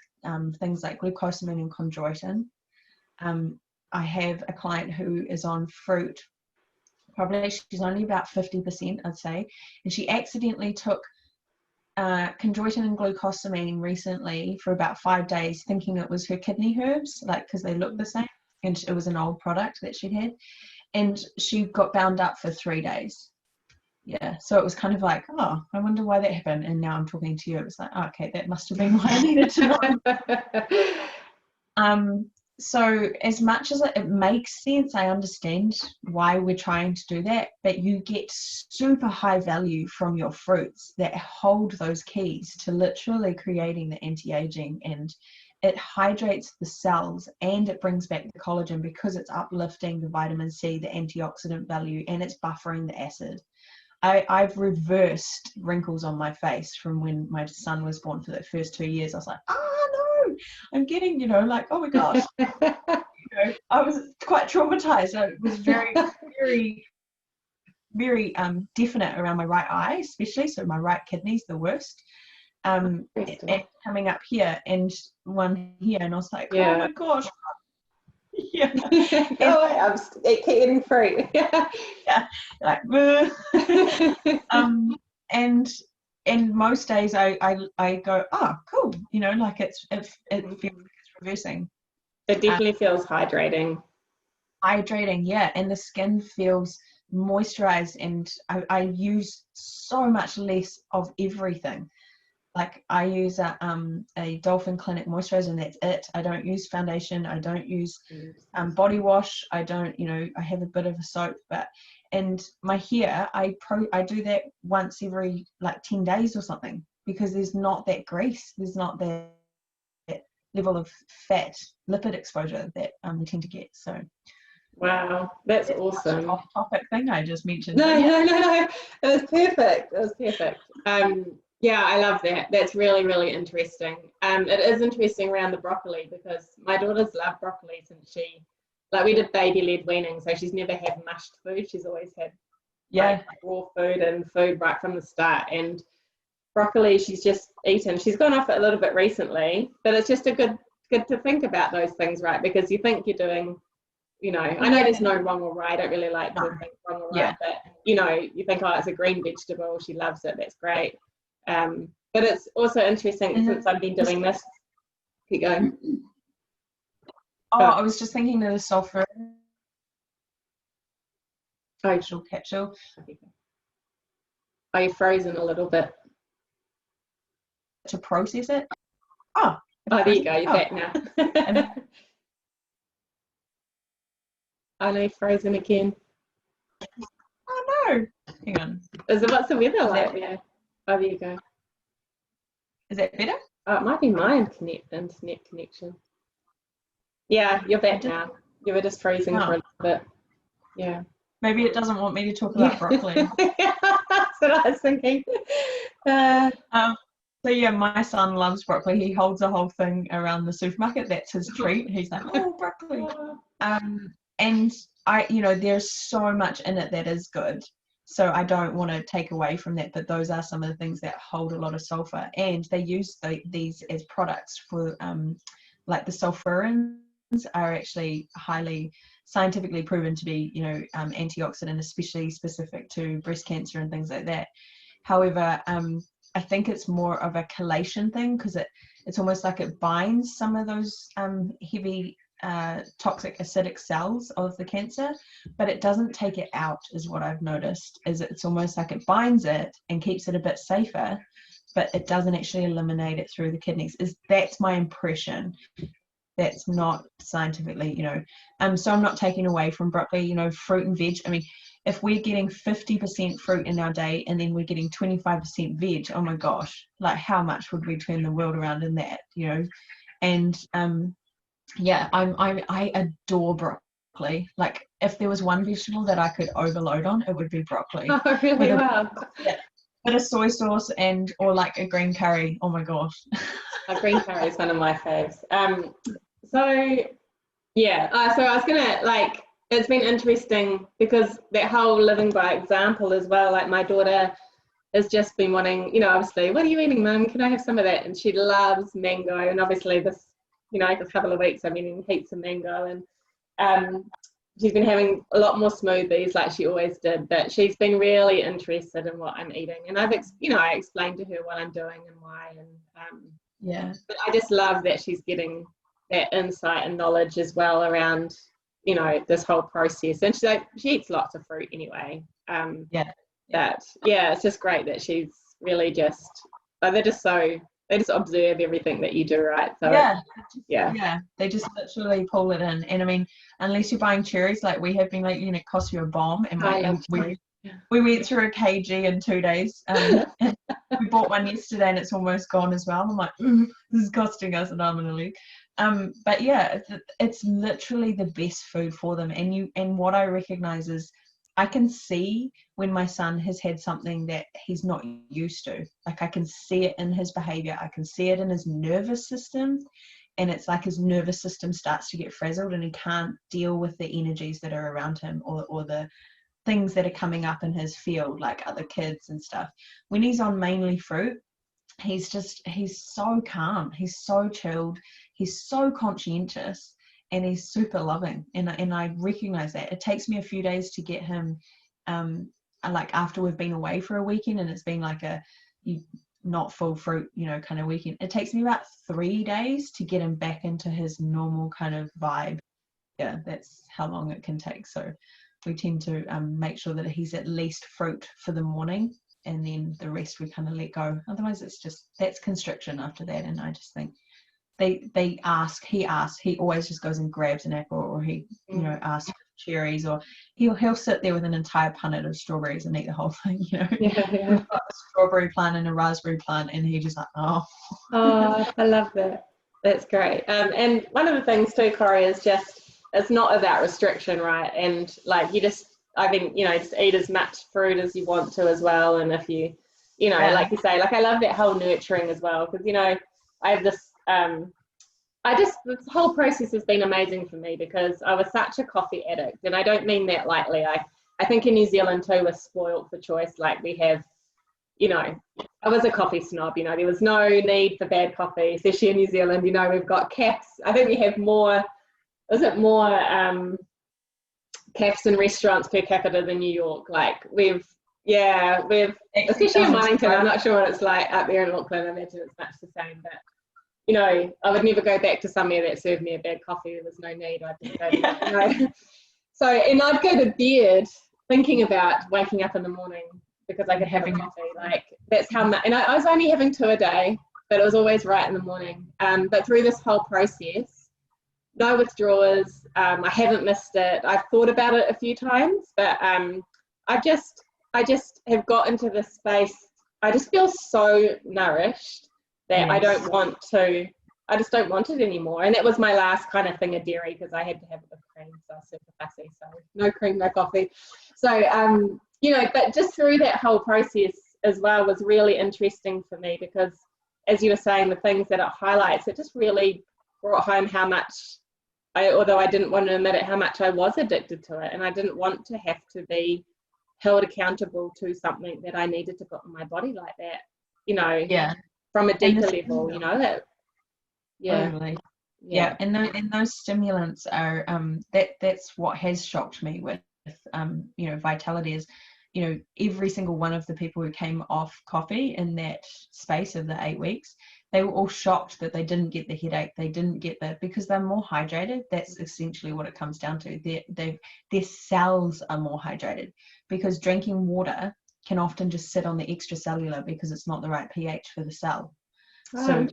things like glucosamine and chondroitin. I have a client who is on fruit, probably she's only about 50%, I'd say, and she accidentally took chondroitin and glucosamine recently for about 5 days, thinking it was her kidney herbs, like, because they look the same, and it was an old product that she'd had, and she got bound up for 3 days. Yeah, so it was kind of like, oh, I wonder why that happened, and now I'm talking to you, it was like, oh, okay, that must have been why I needed to know. So as much as it makes sense, I understand why we're trying to do that, but you get super high value from your fruits that hold those keys to literally creating the anti-aging, and it hydrates the cells, and it brings back the collagen because it's uplifting the vitamin C, the antioxidant value, and it's buffering the acid. I've reversed wrinkles on my face from when my son was born for the first 2 years. I was like, oh no, I'm getting, like, oh my gosh. I was quite traumatized. I was very, very, very definite around my right eye, especially. So my right kidney's the worst. And coming up here and one here, and I was like, oh my gosh. Yeah. I'm eating fruit. Like, and most days I go, oh cool, like it feels like it's reversing. It definitely feels hydrating, yeah, and the skin feels moisturized, and I use so much less of everything. Like, I use a Dolphin Clinic moisturizer, and that's it. I don't use foundation. I don't use body wash. I don't, I have a bit of a soap, and my hair, I do that once every like 10 days or something, because there's not that grease. There's not that level of fat, lipid exposure that we tend to get. So. Wow, that's awesome. Off-topic thing I just mentioned. No. It was perfect. Yeah, I love that. That's really, really interesting. It is interesting around the broccoli, because my daughter's loved broccoli since we did baby-led weaning, so she's never had mushed food. She's always had raw food and food right from the start. And broccoli, she's just eaten. She's gone off it a little bit recently, but it's just good to think about those things, right? Because you think you're doing, I know there's no wrong or right. I don't really like to think wrong or right, but you think, oh, it's a green vegetable, she loves it, that's great. But it's also interesting, since I've been doing this. Keep going. I was just thinking of the sulfur capsule. Are you frozen a little bit? To process it. There you go. You're back now. I know, frozen again. Oh no! Hang on. What's the weather like there? Oh, there you go. Is that better? Oh, it might be my internet connection. Yeah, you're back now. You were just freezing for a little bit. Yeah. Maybe it doesn't want me to talk about broccoli. That's what I was thinking. So yeah, my son loves broccoli. He holds a whole thing around the supermarket. That's his treat. He's like, oh, broccoli. And there's so much in it that is good. So I don't want to take away from that, but those are some of the things that hold a lot of sulfur, and they use these as products for, like the sulfurins are actually highly scientifically proven to be, antioxidant, especially specific to breast cancer and things like that. However, I think it's more of a chelation thing, because it's almost like it binds some of those heavy toxic acidic cells of the cancer, but it doesn't take it out, is what I've noticed. Is it's almost like it binds it and keeps it a bit safer, but it doesn't actually eliminate it through the kidneys. That's my impression. That's not scientifically, so I'm not taking away from broccoli, fruit and veg. I mean, if we're getting 50% fruit in our day and then we're getting 25% veg, oh my gosh, like how much would we turn the world around in that, And I adore broccoli. Like, if there was one vegetable that I could overload on, it would be broccoli. Oh, really? Wow. Bit of soy sauce or like a green curry. Oh my gosh. A green curry is one of my faves. So I was gonna, it's been interesting because that whole living by example as well. Like, my daughter has just been wanting, obviously, what are you eating, Mum? Can I have some of that? And she loves mango. And obviously this, a couple of weeks I've been eating heaps of mango, and she's been having a lot more smoothies like she always did. But she's been really interested in what I'm eating, and I explained to her what I'm doing and why. And but I just love that she's getting that insight and knowledge as well around, this whole process. And she eats lots of fruit anyway. It's just great that she's really they just observe everything that you do, right? So they just literally pull it in. And I mean, unless you're buying cherries like we have been lately, and it costs you a bomb. And we went through a kg in 2 days. And we bought one yesterday and it's almost gone as well. I'm like, this is costing us an arm and a leg. But it's literally the best food for them. And what I recognize is, I can see when my son has had something that he's not used to. Like, I can see it in his behavior. I can see it in his nervous system. And it's like his nervous system starts to get frazzled and he can't deal with the energies that are around him, or the things that are coming up in his field, like other kids and stuff. When he's on mainly fruit, he's so calm. He's so chilled. He's so conscientious. And he's super loving, and I recognize that. It takes me a few days to get him, like after we've been away for a weekend and it's been like a not full fruit, kind of weekend. It takes me about 3 days to get him back into his normal kind of vibe. Yeah, that's how long it can take. So we tend to make sure that he's at least fruit for the morning, and then the rest we kind of let go. Otherwise, that's constriction after that. And I just think he always just goes and grabs an apple, or he asks for cherries, or he'll sit there with an entire punnet of strawberries and eat the whole thing. We've got a strawberry plant and a raspberry plant, and he just like, oh I love that. That's great. And one of the things too, Corrie, is just, it's not about restriction, right? And like, just eat as much fruit as you want to as well. And if you like you say, like, I love that whole nurturing as well, because I have this this whole process has been amazing for me, because I was such a coffee addict, and I don't mean that lightly. I think in New Zealand too, we're spoiled for choice. Like, we have, I was a coffee snob, there was no need for bad coffee, especially in New Zealand. We've got caps. I think we have more caps and restaurants per capita than New York. Like, we've especially in Wellington. I'm not sure what it's like up there in Auckland. I imagine it's much the same, but I would never go back to somewhere that served me a bad coffee. There was no need. I'd just go to So, and I'd go to bed thinking about waking up in the morning because I could have a coffee. Like, that's how much. And I was only having 2 a day, but it was always right in the morning. But through this whole process, no withdrawals. I haven't missed it. I've thought about it a few times, but I just have got into this space. I just feel so nourished that I just don't want it anymore. And that was my last kind of thing of dairy, because I had to have it with cream, so I was super fussy, so no cream, no coffee. So, but just through that whole process as well was really interesting for me, because as you were saying, the things that it highlights, it just really brought home how much, although I didn't want to admit it, how much I was addicted to it. And I didn't want to have to be held accountable to something that I needed to put in my body like that, from a deeper level, that, Totally. Yeah, and those stimulants are that's what has shocked me with you know, vitality is, you know, every single one of the people who came off coffee in that space of the 8 weeks, they were all shocked that they didn't get the headache, they didn't get the, because they're more hydrated. That's essentially what it comes down to. Their cells are more hydrated, because drinking water can often just sit on the extracellular because it's not the right pH for the cell. So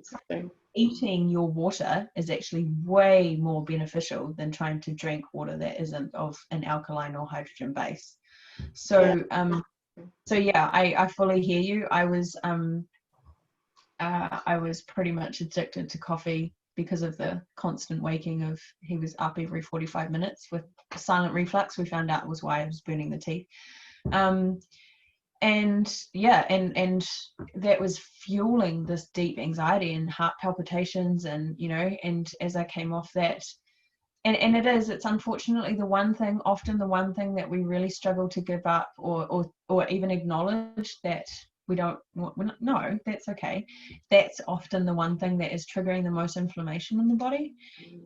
eating your water is actually way more beneficial than trying to drink water that isn't of an alkaline or hydrogen base. So so yeah, I fully hear you. I was pretty much addicted to coffee because of the constant waking of, he was up every 45 minutes with silent reflux. We found out was why I was burning the teeth. And yeah, and that was fueling this deep anxiety and heart palpitations, and you know, and as I came off that, and it's unfortunately often the one thing that we really struggle to give up or even acknowledge, that we don't, no, that's okay. That's often the one thing that is triggering the most inflammation in the body.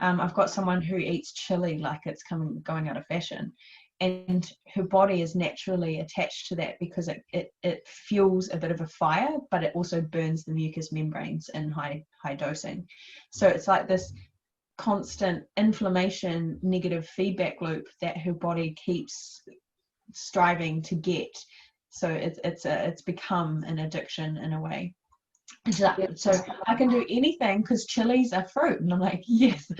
I've got someone who eats chili like it's going out of fashion, and her body is naturally attached to that because it fuels a bit of a fire, but it also burns the mucous membranes in high dosing. So it's like this constant inflammation, negative feedback loop that her body keeps striving to get. So it's become an addiction in a way. So I can do anything because chilies are fruit, and I'm like, yes.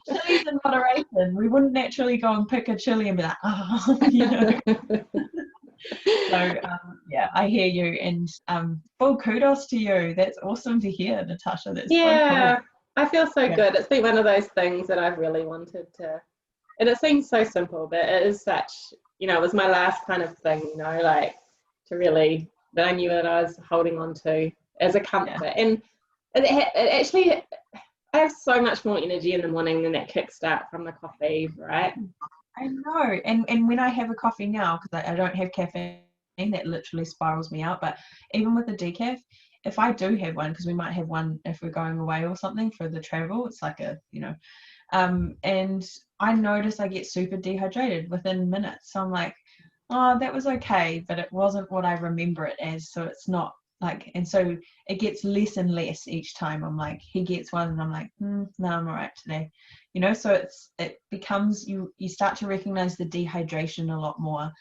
Chilies in moderation. We wouldn't naturally go and pick a chili and be like, oh, you know. So yeah, I hear you, and full kudos to you. That's awesome to hear, Natasha. That's so cool. I feel so good. It's been one of those things that I've really wanted to, and it seems so simple, but it is such, you know, it was my last kind of thing, you know, like to really, that I knew that I was holding on to as a comfort. And it actually, I have so much more energy in the morning than that kickstart from the coffee, right? I know. And when I have a coffee now, because I don't have caffeine, that literally spirals me out. But even with the decaf, if I do have one, because we might have one if we're going away or something for the travel, it's like a, you know, and I notice I get super dehydrated within minutes. So I'm like, oh, that was okay, but it wasn't what I remember it as. So it's not like, and so it gets less and less each time. I'm like, he gets one and I'm like, no, I'm all right today, you know. So it becomes, you start to recognize the dehydration a lot more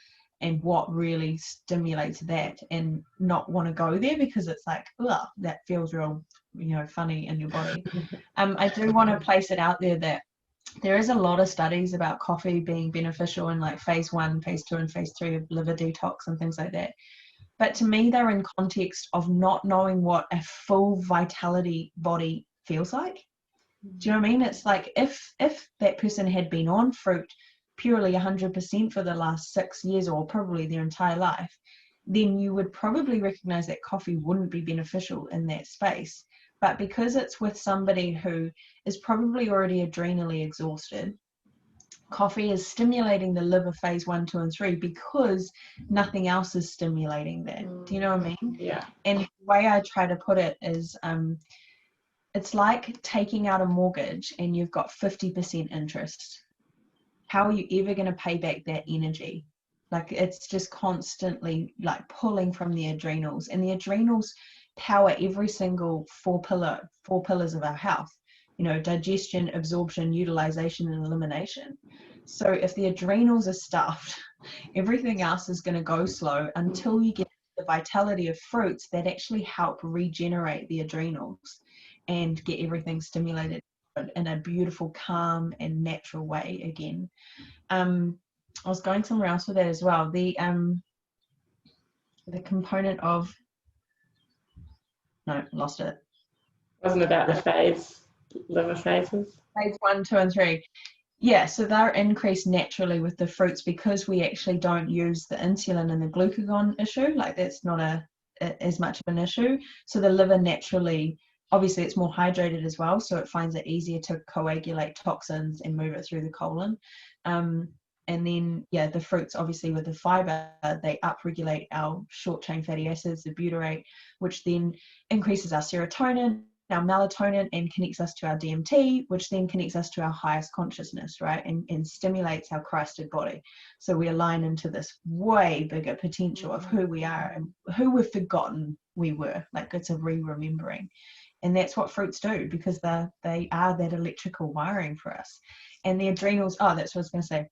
and what really stimulates that, and not want to go there because it's like, ugh, that feels real, you know, funny in your body. I do want to place it out there that there is a lot of studies about coffee being beneficial in like phase 1, phase 2, and phase 3 of liver detox and things like that. But to me, they're in context of not knowing what a full vitality body feels like. Do you know what I mean? It's like if that person had been on fruit purely 100% for the last 6 years, or probably their entire life, then you would probably recognize that coffee wouldn't be beneficial in that space. But because it's with somebody who is probably already adrenally exhausted, coffee is stimulating the liver phase 1, 2, and 3 because nothing else is stimulating that. Do you know what I mean? Yeah. And the way I try to put it is, it's like taking out a mortgage and you've got 50% interest. How are you ever going to pay back that energy? Like, it's just constantly like pulling from the adrenals, and the adrenals power every single four pillars of our health, you know, digestion, absorption, utilization, and elimination. So if the adrenals are stuffed, everything else is going to go slow until you get the vitality of fruits that actually help regenerate the adrenals and get everything stimulated in a beautiful, calm, and natural way again. I was going somewhere else with that as well. The component of, no, lost it. Wasn't about the liver phases. Phase 1, 2, and 3. Yeah, so they're increased naturally with the fruits because we actually don't use the insulin and the glucagon issue. Like, that's not as much of an issue. So the liver naturally, obviously it's more hydrated as well, so it finds it easier to coagulate toxins and move it through the colon. And then, yeah, the fruits, obviously with the fiber, they upregulate our short chain fatty acids, the butyrate, which then increases our serotonin, our melatonin and connects us to our DMT, which then connects us to our highest consciousness, right? And stimulates our Christed body. So we align into this way bigger potential of who we are and who we've forgotten we were. Like, it's a re-remembering. And that's what fruits do, because they are that electrical wiring for us. And the adrenals, oh, that's what I was going to say.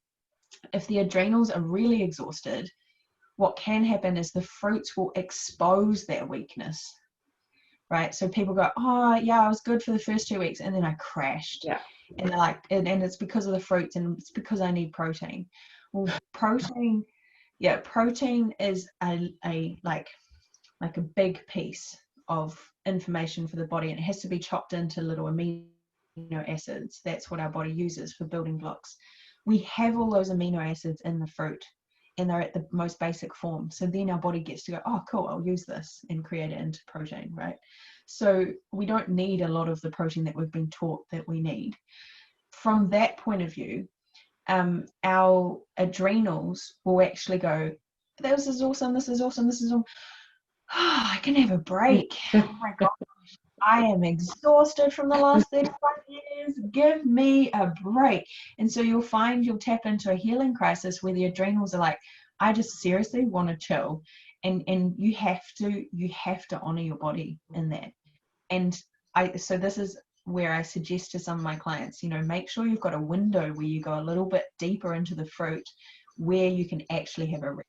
If the adrenals are really exhausted, what can happen is the fruits will expose their weakness, right? So people go, oh yeah, I was good for the first 2 weeks and then I crashed. Yeah. And they're like, and it's because of the fruits and it's because I need protein. Well, protein is a like a big piece of information for the body, and it has to be chopped into little amino acids. That's what our body uses for building blocks. We have all those amino acids in the fruit, and they're at the most basic form. So then our body gets to go, oh, cool, I'll use this and create it into protein, right? So we don't need a lot of the protein that we've been taught that we need. From that point of view, our adrenals will actually go, this is awesome, this is awesome, this is awesome. Oh, I can have a break. Oh my gosh, I am exhausted from the last 35 years. Give me a break. And so you'll find you'll tap into a healing crisis where the adrenals are like, I just seriously want to chill. And you have to honor your body in that. And so this is where I suggest to some of my clients, make sure you've got a window where you go a little bit deeper into the fruit where you can actually have a rest.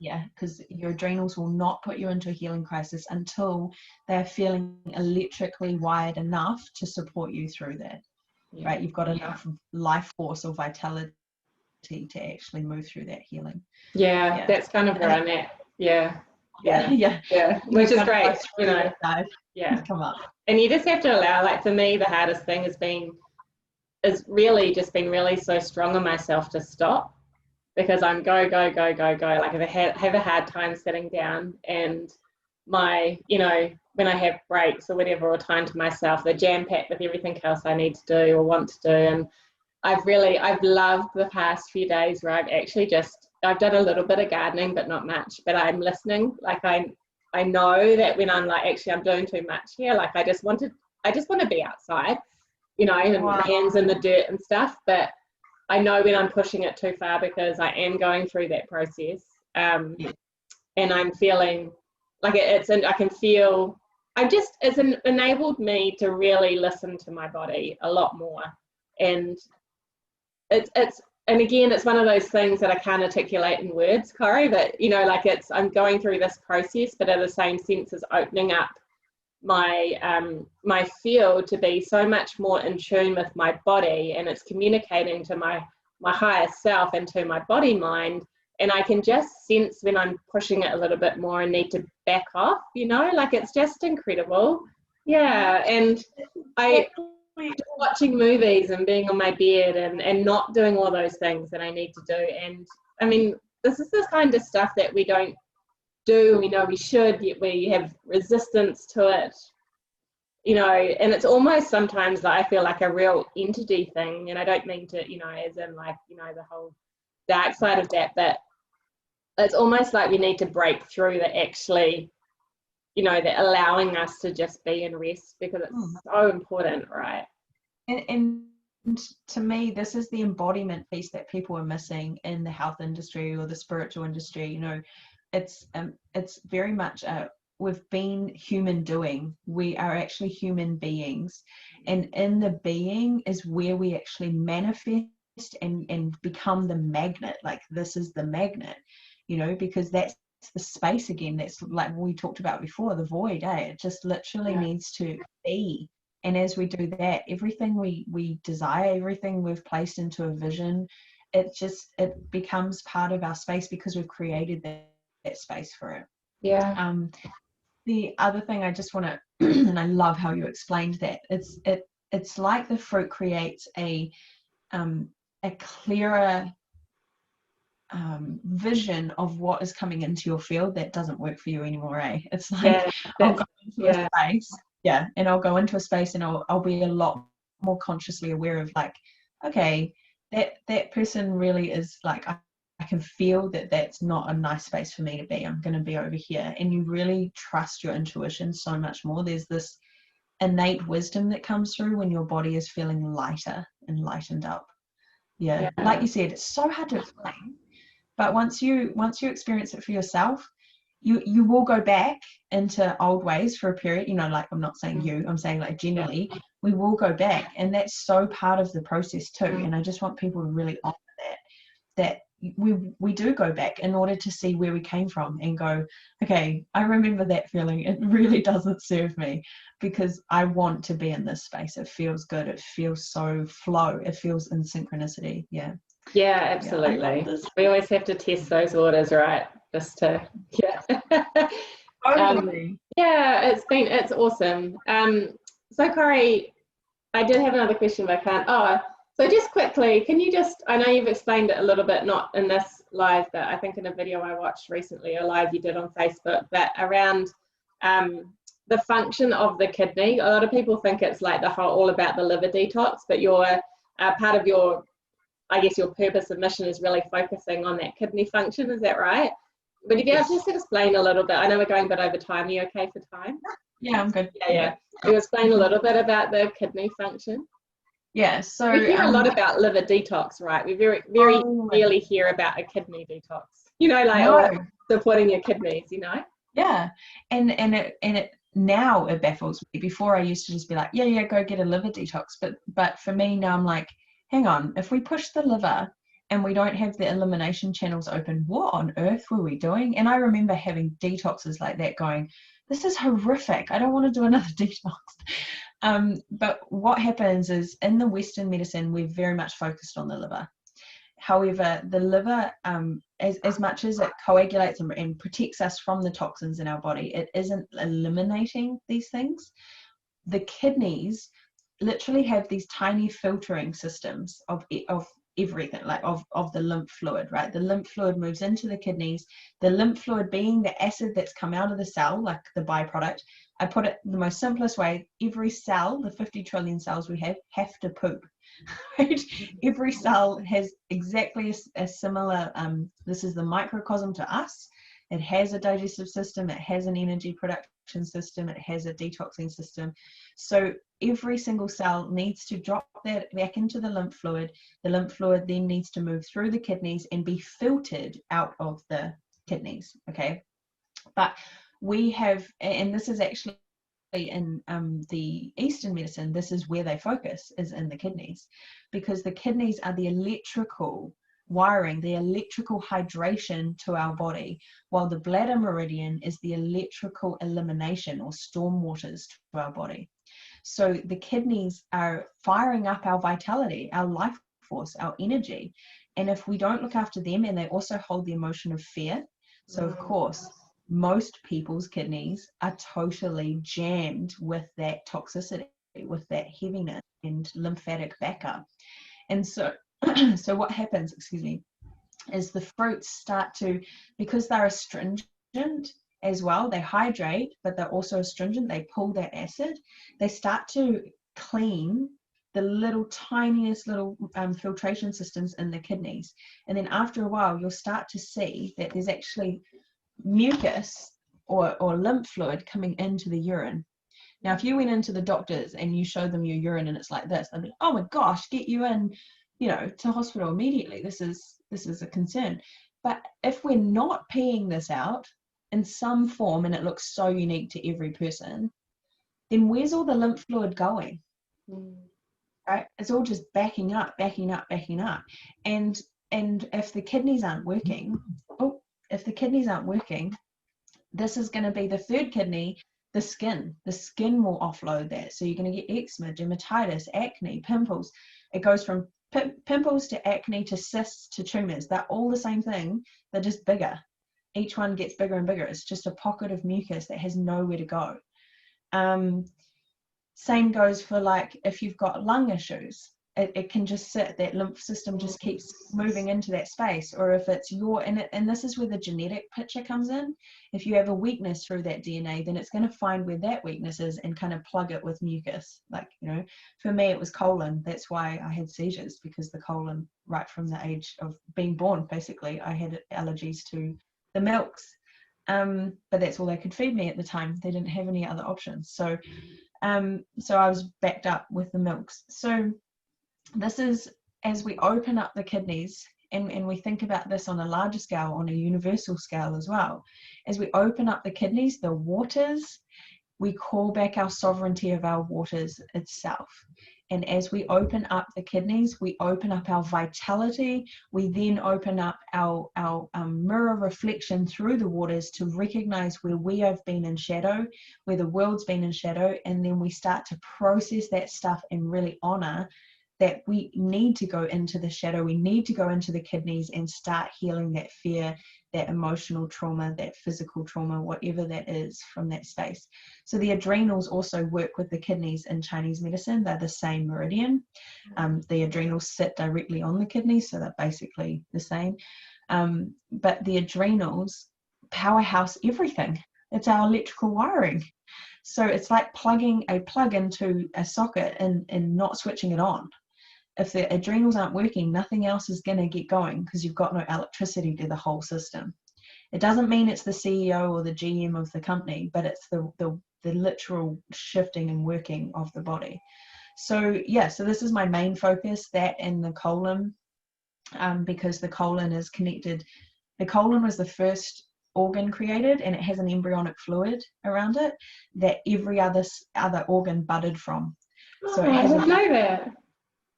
Yeah, because your adrenals will not put you into a healing crisis until they're feeling electrically wired enough to support you through that, right? You've got enough life force or vitality to actually move through that healing. Yeah, that's kind of where I'm at. Yeah, which is great, come up. And you just have to allow, like, for me, the hardest thing is really just being really so strong on myself to stop. Because I'm go. Like, I have a hard time sitting down, and my, when I have breaks or whatever, or time to myself, they're jam-packed with everything else I need to do or want to do. And I've loved the past few days where I've done a little bit of gardening, but not much, but I'm listening. Like, I know that when I'm like, actually, I'm doing too much here. Like, I just want to be outside, and my hands in the dirt and stuff, but I know when I'm pushing it too far, because I am going through that process, and I'm feeling like it's enabled me to really listen to my body a lot more, and and again, it's one of those things that I can't articulate in words, Corrie, but I'm going through this process, but in the same sense as opening up my field to be so much more in tune with my body, and it's communicating to my higher self and to my body mind, and I can just sense when I'm pushing it a little bit more and need to back off, like, it's just incredible. And watching movies and being on my bed and not doing all those things that I need to do. And I mean, this is the kind of stuff that we don't do, we know we should, yet we have resistance to it, and it's almost sometimes that I feel like a real entity thing, and I don't mean to, as in like, the whole dark side of that, but it's almost like we need to break through that actually, that allowing us to just be in rest, because it's so important, right? And to me, this is the embodiment piece that people are missing in the health industry or the spiritual industry. It's very much we've been human doing. We are actually human beings, and in the being is where we actually manifest and become the magnet. Like, this is the magnet, because that's the space again. That's like we talked about before, the void. It just literally needs to be. And as we do that, everything we desire, everything we've placed into a vision, it becomes part of our space, because we've created that space for it. The other thing I just want to and I love how you explained that, it's like the fruit creates a clearer vision of what is coming into your field that doesn't work for you anymore. It's like, I'll go into a space, and I'll go into a space and I'll be a lot more consciously aware of, like, okay, that person really is like, I can feel that that's not a nice space for me to be. I'm going to be over here. And you really trust your intuition so much more. There's this innate wisdom that comes through when your body is feeling lighter and lightened up. Yeah. Like you said, it's so hard to explain, but once you experience it for yourself, you will go back into old ways for a period, you know, like I'm not saying you, I'm saying like generally, we will go back, and that's so part of the process too. And I just want people to really honor that we do go back in order to see where we came from and go, okay, I remember that feeling. It really doesn't serve me, because I want to be in this space. It feels good. It feels so flow. It feels in synchronicity. Yeah. Yeah, absolutely. We always have to test those waters, right? Just to, Totally. it's awesome. So Corrie, I did have another question, but I can't. So just quickly, can you just, I know you've explained it a little bit, not in this live, but I think in a video I watched recently, a live you did on Facebook, but around the function of the kidney. A lot of people think it's like all about the liver detox, but part of your, I guess your purpose of mission is really focusing on that kidney function. Is that right? Would you be able to just explain a little bit? I know we're going a bit over time. Are you okay for time? Yeah, I'm good. Yeah. Can you explain a little bit about the kidney function? Yeah, so we hear a lot about liver detox, right? We very rarely hear about a kidney detox. You know, like or supporting your kidneys. You know. Yeah, and it now it baffles me. Before I used to just be like, yeah, go get a liver detox. But for me now, I'm like, hang on, if we push the liver and we don't have the elimination channels open, what on earth were we doing? And I remember having detoxes like that going, this is horrific. I don't want to do another detox. But what happens is in the Western medicine, we're very much focused on the liver. However, the liver, as much as it coagulates and protects us from the toxins in our body, it isn't eliminating these things. The kidneys literally have these tiny filtering systems of everything, like of the lymph fluid, right? The lymph fluid moves into the kidneys. The lymph fluid being the acid that's come out of the cell, like the byproduct. I put it the most simplest way, every cell, the 50 trillion cells we have to poop. Right? Every cell has exactly a similar, this is the microcosm to us. It has a digestive system, it has an energy production system, it has a detoxing system. So every single cell needs to drop that back into the lymph fluid. The lymph fluid then needs to move through the kidneys and be filtered out of the kidneys, okay? But we have, and this is actually in the Eastern medicine, this is where they focus, is in the kidneys, because the kidneys are the electrical wiring, the electrical hydration to our body, while the bladder meridian is the electrical elimination or storm waters to our body. So the kidneys are firing up our vitality, our life force, our energy. And if we don't look after them, and they also hold the emotion of fear, so of course most people's kidneys are totally jammed with that toxicity, with that heaviness and lymphatic backup. And so so what happens, is the fruits start to, because they're astringent as well, they hydrate, but they're also astringent, they pull that acid, they start to clean the tiniest little filtration systems in the kidneys. And then after a while, you'll start to see that there's actually mucus or lymph fluid coming into the urine. Now, if you went into the doctors and you showed them your urine and it's like this, they'd be, oh my gosh, get you in, to hospital immediately. This is a concern. But if we're not peeing this out in some form, and it looks so unique to every person, then where's all the lymph fluid going? Right? It's all just backing up. And if the kidneys aren't working, this is going to be the third kidney, the skin. The skin will offload that. So you're going to get eczema, dermatitis, acne, pimples. It goes from pimples to acne to cysts to tumors. They're all the same thing. They're just bigger. Each one gets bigger and bigger. It's just a pocket of mucus that has nowhere to go. Same goes for like if you've got lung issues. It can just sit, that lymph system just keeps moving into that space. Or if it's and this is where the genetic picture comes in. If you have a weakness through that DNA, then it's going to find where that weakness is and kind of plug it with mucus. Like, for me, it was colon. That's why I had seizures, because the colon, right from the age of being born, basically, I had allergies to the milks. But that's all they could feed me at the time. They didn't have any other options. So So I was backed up with the milks. So this is, as we open up the kidneys, and we think about this on a larger scale, on a universal scale as well, as we open up the kidneys, the waters, we call back our sovereignty of our waters itself. And as we open up the kidneys, we open up our vitality. We then open up our mirror reflection through the waters to recognize where we have been in shadow, where the world's been in shadow, and then we start to process that stuff and really honor that we need to go into the shadow, we need to go into the kidneys and start healing that fear, that emotional trauma, that physical trauma, whatever that is from that space. So the adrenals also work with the kidneys in Chinese medicine. They're the same meridian. The adrenals sit directly on the kidneys, so they're basically the same. But the adrenals powerhouse everything. It's our electrical wiring. So it's like plugging a plug into a socket and not switching it on. If the adrenals aren't working, nothing else is going to get going because you've got no electricity to the whole system. It doesn't mean it's the CEO or the GM of the company, but it's the literal shifting and working of the body. So yeah, so this is my main focus, that and the colon, because the colon is connected. The colon was the first organ created, and it has an embryonic fluid around it that every other organ budded from. So it has I didn't know that.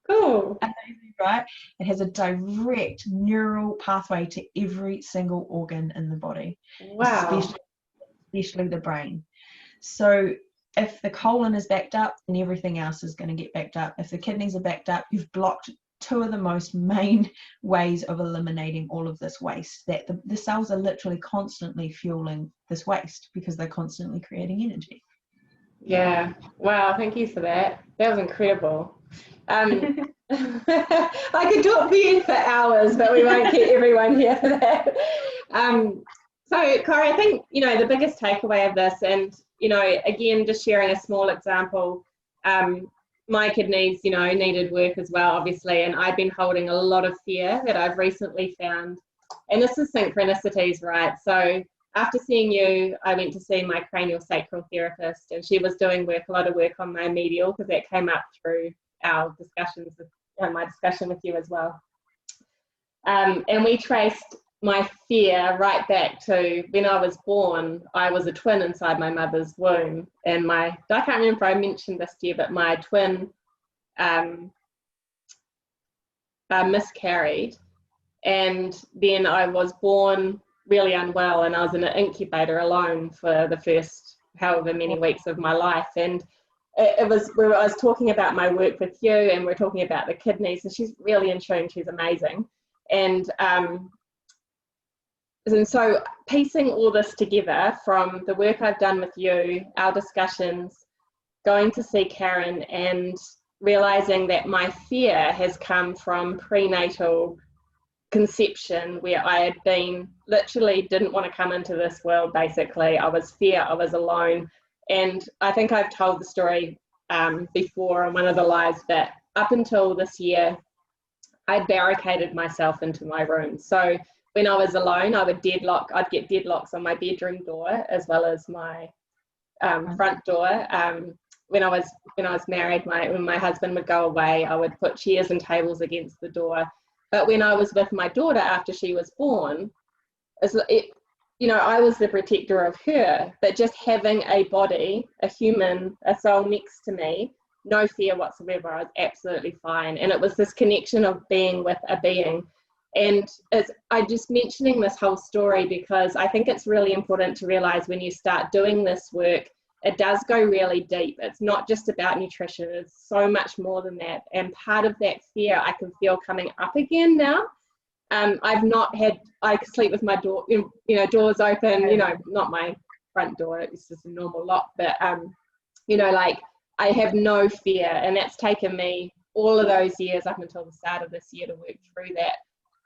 Cool. Amazing, right? It has a direct neural pathway to every single organ in the body. Wow. Especially the brain. So if the colon is backed up, then everything else is going to get backed up. If the kidneys are backed up, you've blocked two of the most main ways of eliminating all of this waste, that the cells are literally constantly fueling this waste because they're constantly creating energy. Yeah. Wow. Thank you for that. That was incredible. I could talk for you for hours, but we won't get everyone here for that. So, Corrie, I think, the biggest takeaway of this, and, again, just sharing a small example, my kidneys, needed work as well, obviously, and I've been holding a lot of fear that I've recently found, and this is synchronicities, right? So after seeing you, I went to see my cranial sacral therapist, and she was doing a lot of work on my medial, because that came up through our discussions, my discussion with you as well. And we traced my fear right back to when I was born. I was a twin inside my mother's womb, and I can't remember if I mentioned this to you, but my twin miscarried, and then I was born really unwell, and I was in an incubator alone for the first however many weeks of my life. And it was where I was talking about my work with you, and we're talking about the kidneys, and she's really in tune, she's amazing. And so piecing all this together from the work I've done with you, our discussions, going to see Karen, and realizing that my fear has come from prenatal conception, where I had been literally didn't want to come into this world. Basically, I was I was alone. And I think I've told the story before on one of the lives, but up until this year, I barricaded myself into my room. So when I was alone, I'd get deadlocks on my bedroom door as well as my front door. When I was married, when my husband would go away, I would put chairs and tables against the door. But when I was with my daughter after she was born, I was the protector of her, but just having a body, a human, a soul next to me, no fear whatsoever, I was absolutely fine. And it was this connection of being with a being. And I'm just mentioning this whole story because I think it's really important to realize when you start doing this work, it does go really deep. It's not just about nutrition, it's so much more than that. And part of that fear I can feel coming up again now. I sleep with my door, doors open, not my front door, it's just a normal lock, but, I have no fear. And that's taken me all of those years up until the start of this year to work through that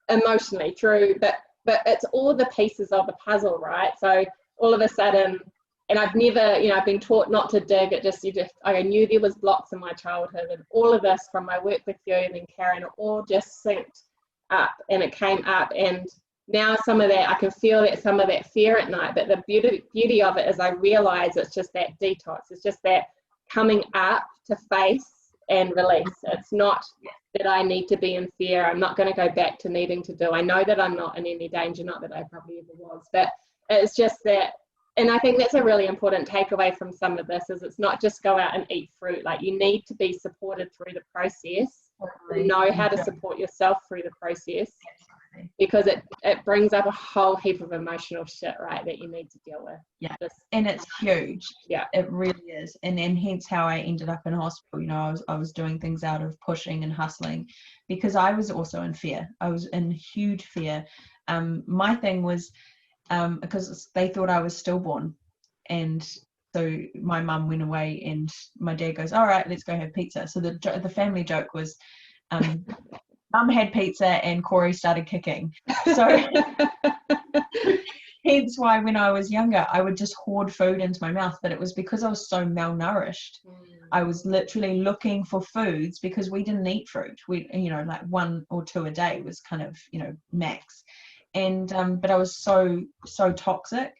emotionally but it's all the pieces of the puzzle, right? So all of a sudden, and I've never, I've been taught not to dig, I knew there was blocks in my childhood, and all of this from my work with you and then Karen, it all just synced up, and it came up, and now some of that, I can feel that some of that fear at night, but the beauty of it is I realize it's just that detox, it's just that coming up to face and release. It's not that I need to be in fear. I'm not going to go back to needing to do. I know that I'm not in any danger, not that I probably ever was, but it's just that. And I think that's a really important takeaway from some of this, is it's not just go out and eat fruit. Like, you need to be supported through the process, know how to support yourself through the process, because it brings up a whole heap of emotional shit, right, that you need to deal with. Yeah, and it's huge. Yeah, it really is. And then hence how I ended up in hospital. You know, I was doing things out of pushing and hustling, because I was also in fear. I was in huge fear. My thing was, because they thought I was stillborn, and so my mum went away and my dad goes, all right, let's go have pizza. So the family joke was, mum had pizza and Corrie started kicking. So hence why when I was younger, I would just hoard food into my mouth. But it was because I was so malnourished. I was literally looking for foods, because we didn't eat fruit. We, you know, like 1 or 2 a day was kind of, you know, max. And but I was so toxic.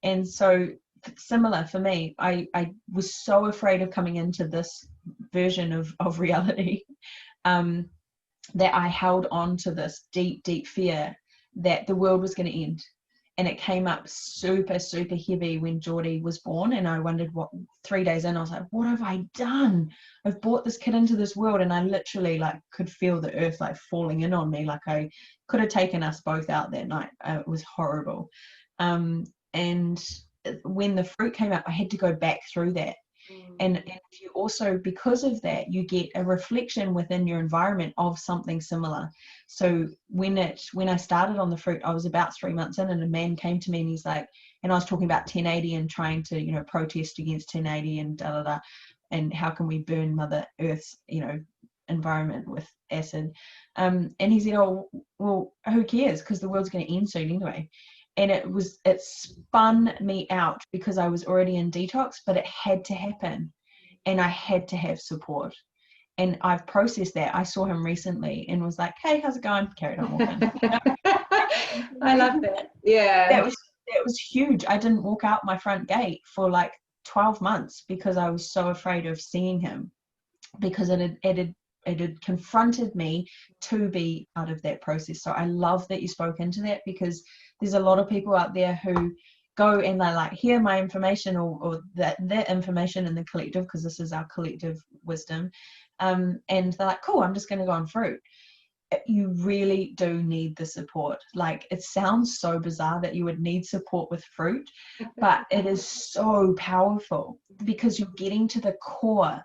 And so similar for me, I was so afraid of coming into this version of reality, that I held on to this deep fear that the world was going to end. And it came up super heavy when Geordie was born, and I wondered, 3 days in, I was like, what have I done? I've brought this kid into this world, and I literally like could feel the earth like falling in on me, like I could have taken us both out that night. It was horrible. And when the fruit came up, I had to go back through that. And you also, because of that, you get a reflection within your environment of something similar. So when I started on the fruit, I was about 3 months in, and a man came to me and he's like, and I was talking about 1080 and trying to, you know, protest against 1080 and and how can we burn Mother Earth's, you know, environment with acid. And he said, oh, well, who cares? Because the world's going to end soon anyway. And it spun me out, because I was already in detox, but it had to happen, and I had to have support. And I've processed that. I saw him recently and was like, hey, how's it going? Carried on walking. I love that. Yeah. That was huge. I didn't walk out my front gate for like 12 months because I was so afraid of seeing him, because it had confronted me to be out of that process. So I love that you spoke into that, because there's a lot of people out there who go and they like hear my information or that information in the collective, because this is our collective wisdom, and they're like, cool, I'm just going to go on fruit. You really do need the support. Like, it sounds so bizarre that you would need support with fruit, but it is so powerful, because you're getting to the core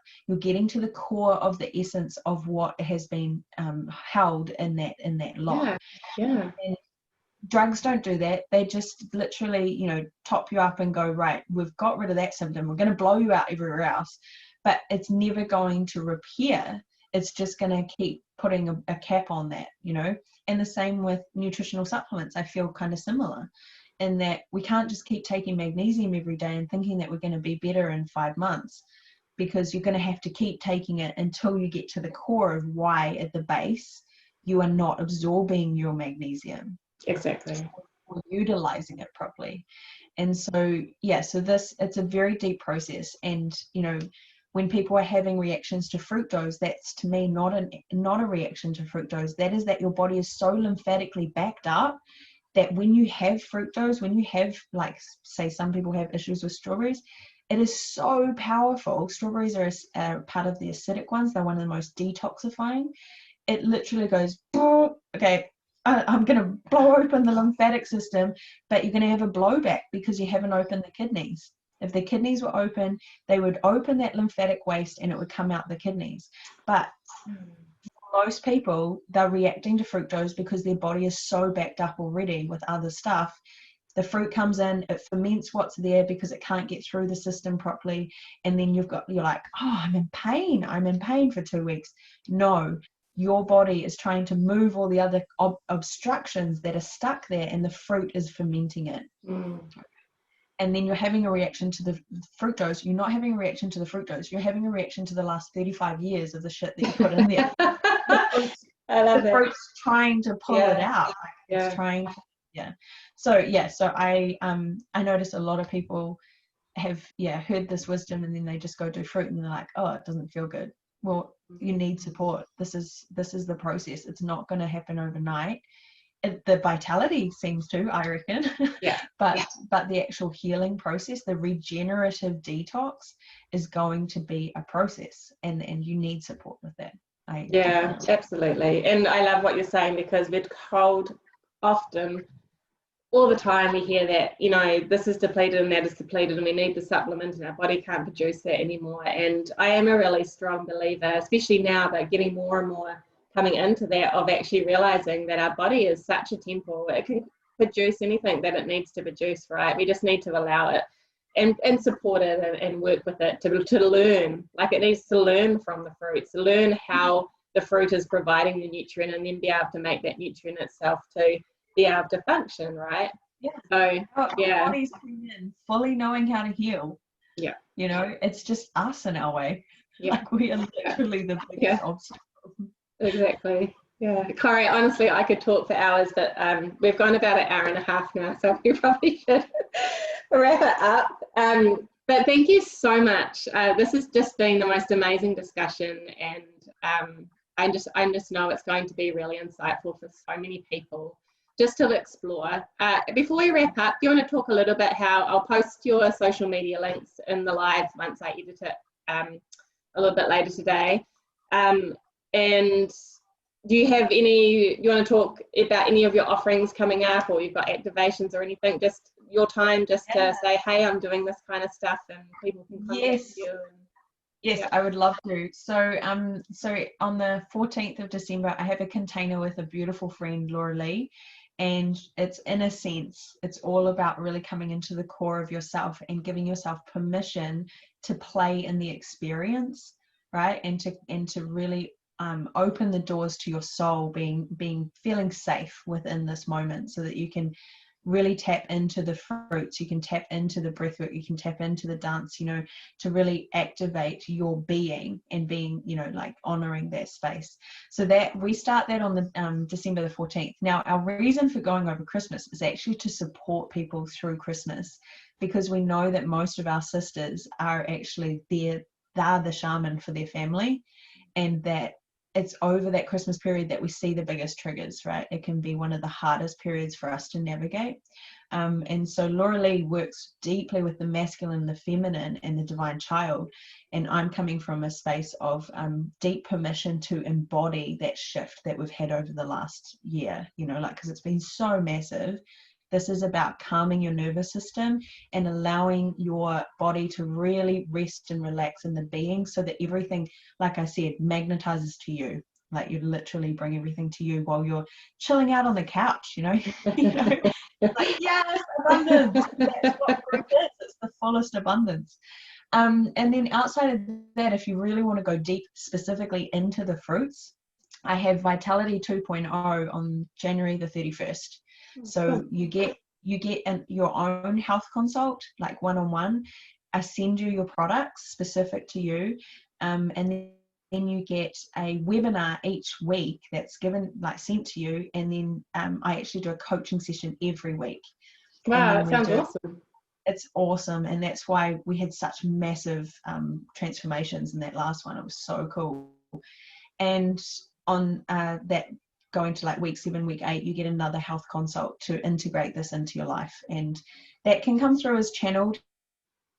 of the essence of what has been held in that lot. Yeah. And drugs don't do that. They just literally, you know, top you up and go, right, we've got rid of that symptom, we're going to blow you out everywhere else, but it's never going to repair. It's just going to keep putting a cap on that, you know. And the same with nutritional supplements. I feel kind of similar in that we can't just keep taking magnesium every day and thinking that we're going to be better in 5 months, because you're going to have to keep taking it until you get to the core of why at the base you are not absorbing your magnesium. Exactly. Or utilizing it properly. And so, yeah, so it's a very deep process. And, you know, when people are having reactions to fructose, that's to me not a reaction to fructose. That is that your body is so lymphatically backed up that when you have fructose, when you have, like, say some people have issues with strawberries, it is so powerful. Strawberries are part of the acidic ones. They're one of the most detoxifying. It literally goes, okay, I'm going to blow open the lymphatic system, but you're going to have a blowback because you haven't opened the kidneys. If the kidneys were open, they would open that lymphatic waste and it would come out the kidneys. But most people, they're reacting to fructose because their body is so backed up already with other stuff. The fruit comes in, it ferments what's there because it can't get through the system properly. And then you're like, oh, I'm in pain for 2 weeks. No, your body is trying to move all the other obstructions that are stuck there, and the fruit is fermenting it. And then you're having a reaction to the fructose. You're not having a reaction to the fructose. You're having a reaction to the last 35 years of the shit that you put in there. I love the fruit's trying to pull it out. It's trying to, So I notice a lot of people have heard this wisdom, and then they just go do fruit and they're like, oh, it doesn't feel good. Well, you need support. This is the process. It's not going to happen overnight. The vitality seems to, I reckon, but the actual healing process, the regenerative detox, is going to be a process, and you need support with that. Absolutely. And I love what you're saying, because we're told often, all the time, we hear that, you know, this is depleted and that is depleted, and we need the supplement, and our body can't produce that anymore. And I am a really strong believer, especially now, that getting more and more coming into that, of actually realizing that our body is such a temple. It can produce anything that it needs to produce, right? We just need to allow it and support it and work with it to learn. Like, it needs to learn from the fruits, to learn how the fruit is providing the nutrient, and then be able to make that nutrient itself to be able to function, right? So our bodies come in fully knowing how to heal. You know, it's just us in our way. Like, we are literally the biggest obstacle. Exactly. Corrie, honestly, I could talk for hours, but we've gone about an hour and a half now, so we probably should wrap it up. But thank you so much. This has just been the most amazing discussion, and I just know it's going to be really insightful for so many people just to explore. Before we wrap up, do you want to talk a little bit how I'll post your social media links in the live once I edit it a little bit later today. And do you have you want to talk about any of your offerings coming up, or you've got activations or anything, just your time just to say, hey, I'm doing this kind of stuff, and people can contact you? Yes, I would love to. So on the 14th of December, I have a container with a beautiful friend, Laura Lee, and it's, in a sense, it's all about really coming into the core of yourself and giving yourself permission to play in the experience, right? And to really open the doors to your soul, feeling safe within this moment, so that you can really tap into the fruits, you can tap into the breathwork, you can tap into the dance, you know, to really activate your being and being, you know, like honoring that space. So that we start that on the December the 14th. Now, our reason for going over Christmas is actually to support people through Christmas, because we know that most of our sisters are actually they're the shaman for their family, and that it's over that Christmas period that we see the biggest triggers, right? It can be one of the hardest periods for us to navigate. And so Laura Lee works deeply with the masculine, the feminine, and the divine child. And I'm coming from a space of deep permission to embody that shift that we've had over the last year, you know, like, because it's been so massive. This is about calming your nervous system and allowing your body to really rest and relax in the being, so that everything, like I said, magnetizes to you. Like, you literally bring everything to you while you're chilling out on the couch, you know. It's like, yes, abundance. That's what fruit is. It's the fullest abundance. And then outside of that, if you really want to go deep specifically into the fruits, I have Vitality 2.0 on January the 31st. So you get your own health consult, like one-on-one. I send you your products specific to you, and then you get a webinar each week that's sent to you, and then I actually do a coaching session every week. Wow, that sounds awesome. It's awesome, and that's why we had such massive transformations in that last one. It was so cool. And on that, going to like week 7, week 8, you get another health consult to integrate this into your life, and that can come through as channeled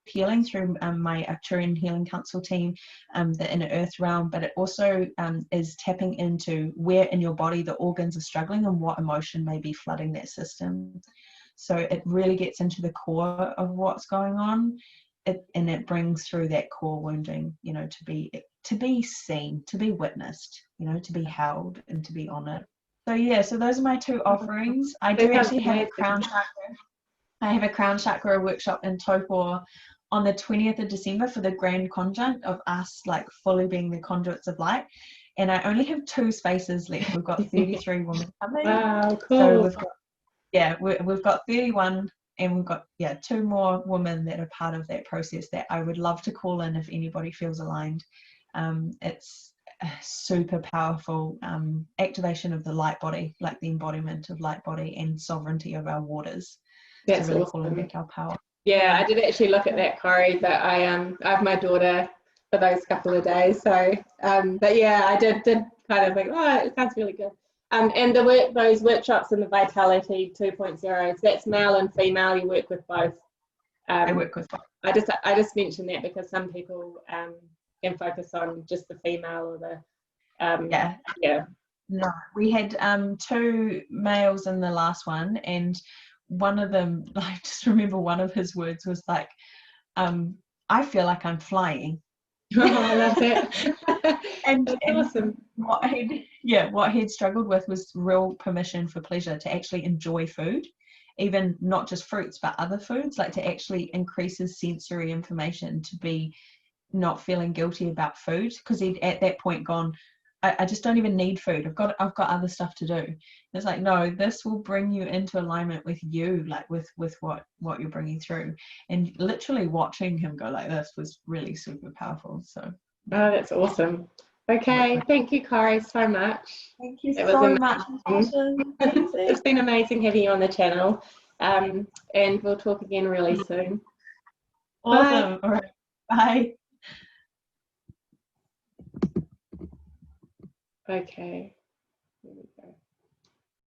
healing through my Arcturian Healing Council team, the Inner Earth realm, but it also is tapping into where in your body the organs are struggling and what emotion may be flooding that system. So it really gets into the core of what's going on, and it brings through that core wounding, you know, to be seen, to be witnessed, you know, to be held and to be honored. So yeah, so those are my 2 offerings. I do actually have a crown chakra. I have a crown chakra workshop in Taupo on the 20th of December for the grand conjunct of us, like, fully being the conduits of light. And I only have 2 spaces left. We've got 33 women coming. Wow, cool. So we've got 31. And we've got 2 more women that are part of that process that I would love to call in if anybody feels aligned. It's a super powerful activation of the light body, like the embodiment of light body and sovereignty of our waters. That's to really awesome. call in back our power. Yeah, I did actually look at that, Corrie, but I have my daughter for those couple of days. So, but yeah, I did kind of think, oh, it sounds really good. And those workshops in the Vitality 2.0, that's male and female. You work with both. I work with both. I just mentioned that because some people can focus on just the female or the yeah. No, we had 2 males in the last one, and one of them, I just remember one of his words was like, I feel like I'm flying. Oh, I love that. and That's awesome. What he'd struggled with was real permission for pleasure, to actually enjoy food, even not just fruits but other foods, like to actually increase his sensory information, to be not feeling guilty about food, because he'd at that point gone, I just don't even need food. I've got other stuff to do. It's like, no, this will bring you into alignment with you, like with what you're bringing through. And literally watching him go like this was really super powerful. So, oh, that's awesome. Okay, thank you, Corrie, so much. Thank you so much. It's been amazing having you on the channel, and we'll talk again really soon. Awesome. Bye. All right. Bye. Okay, here we go.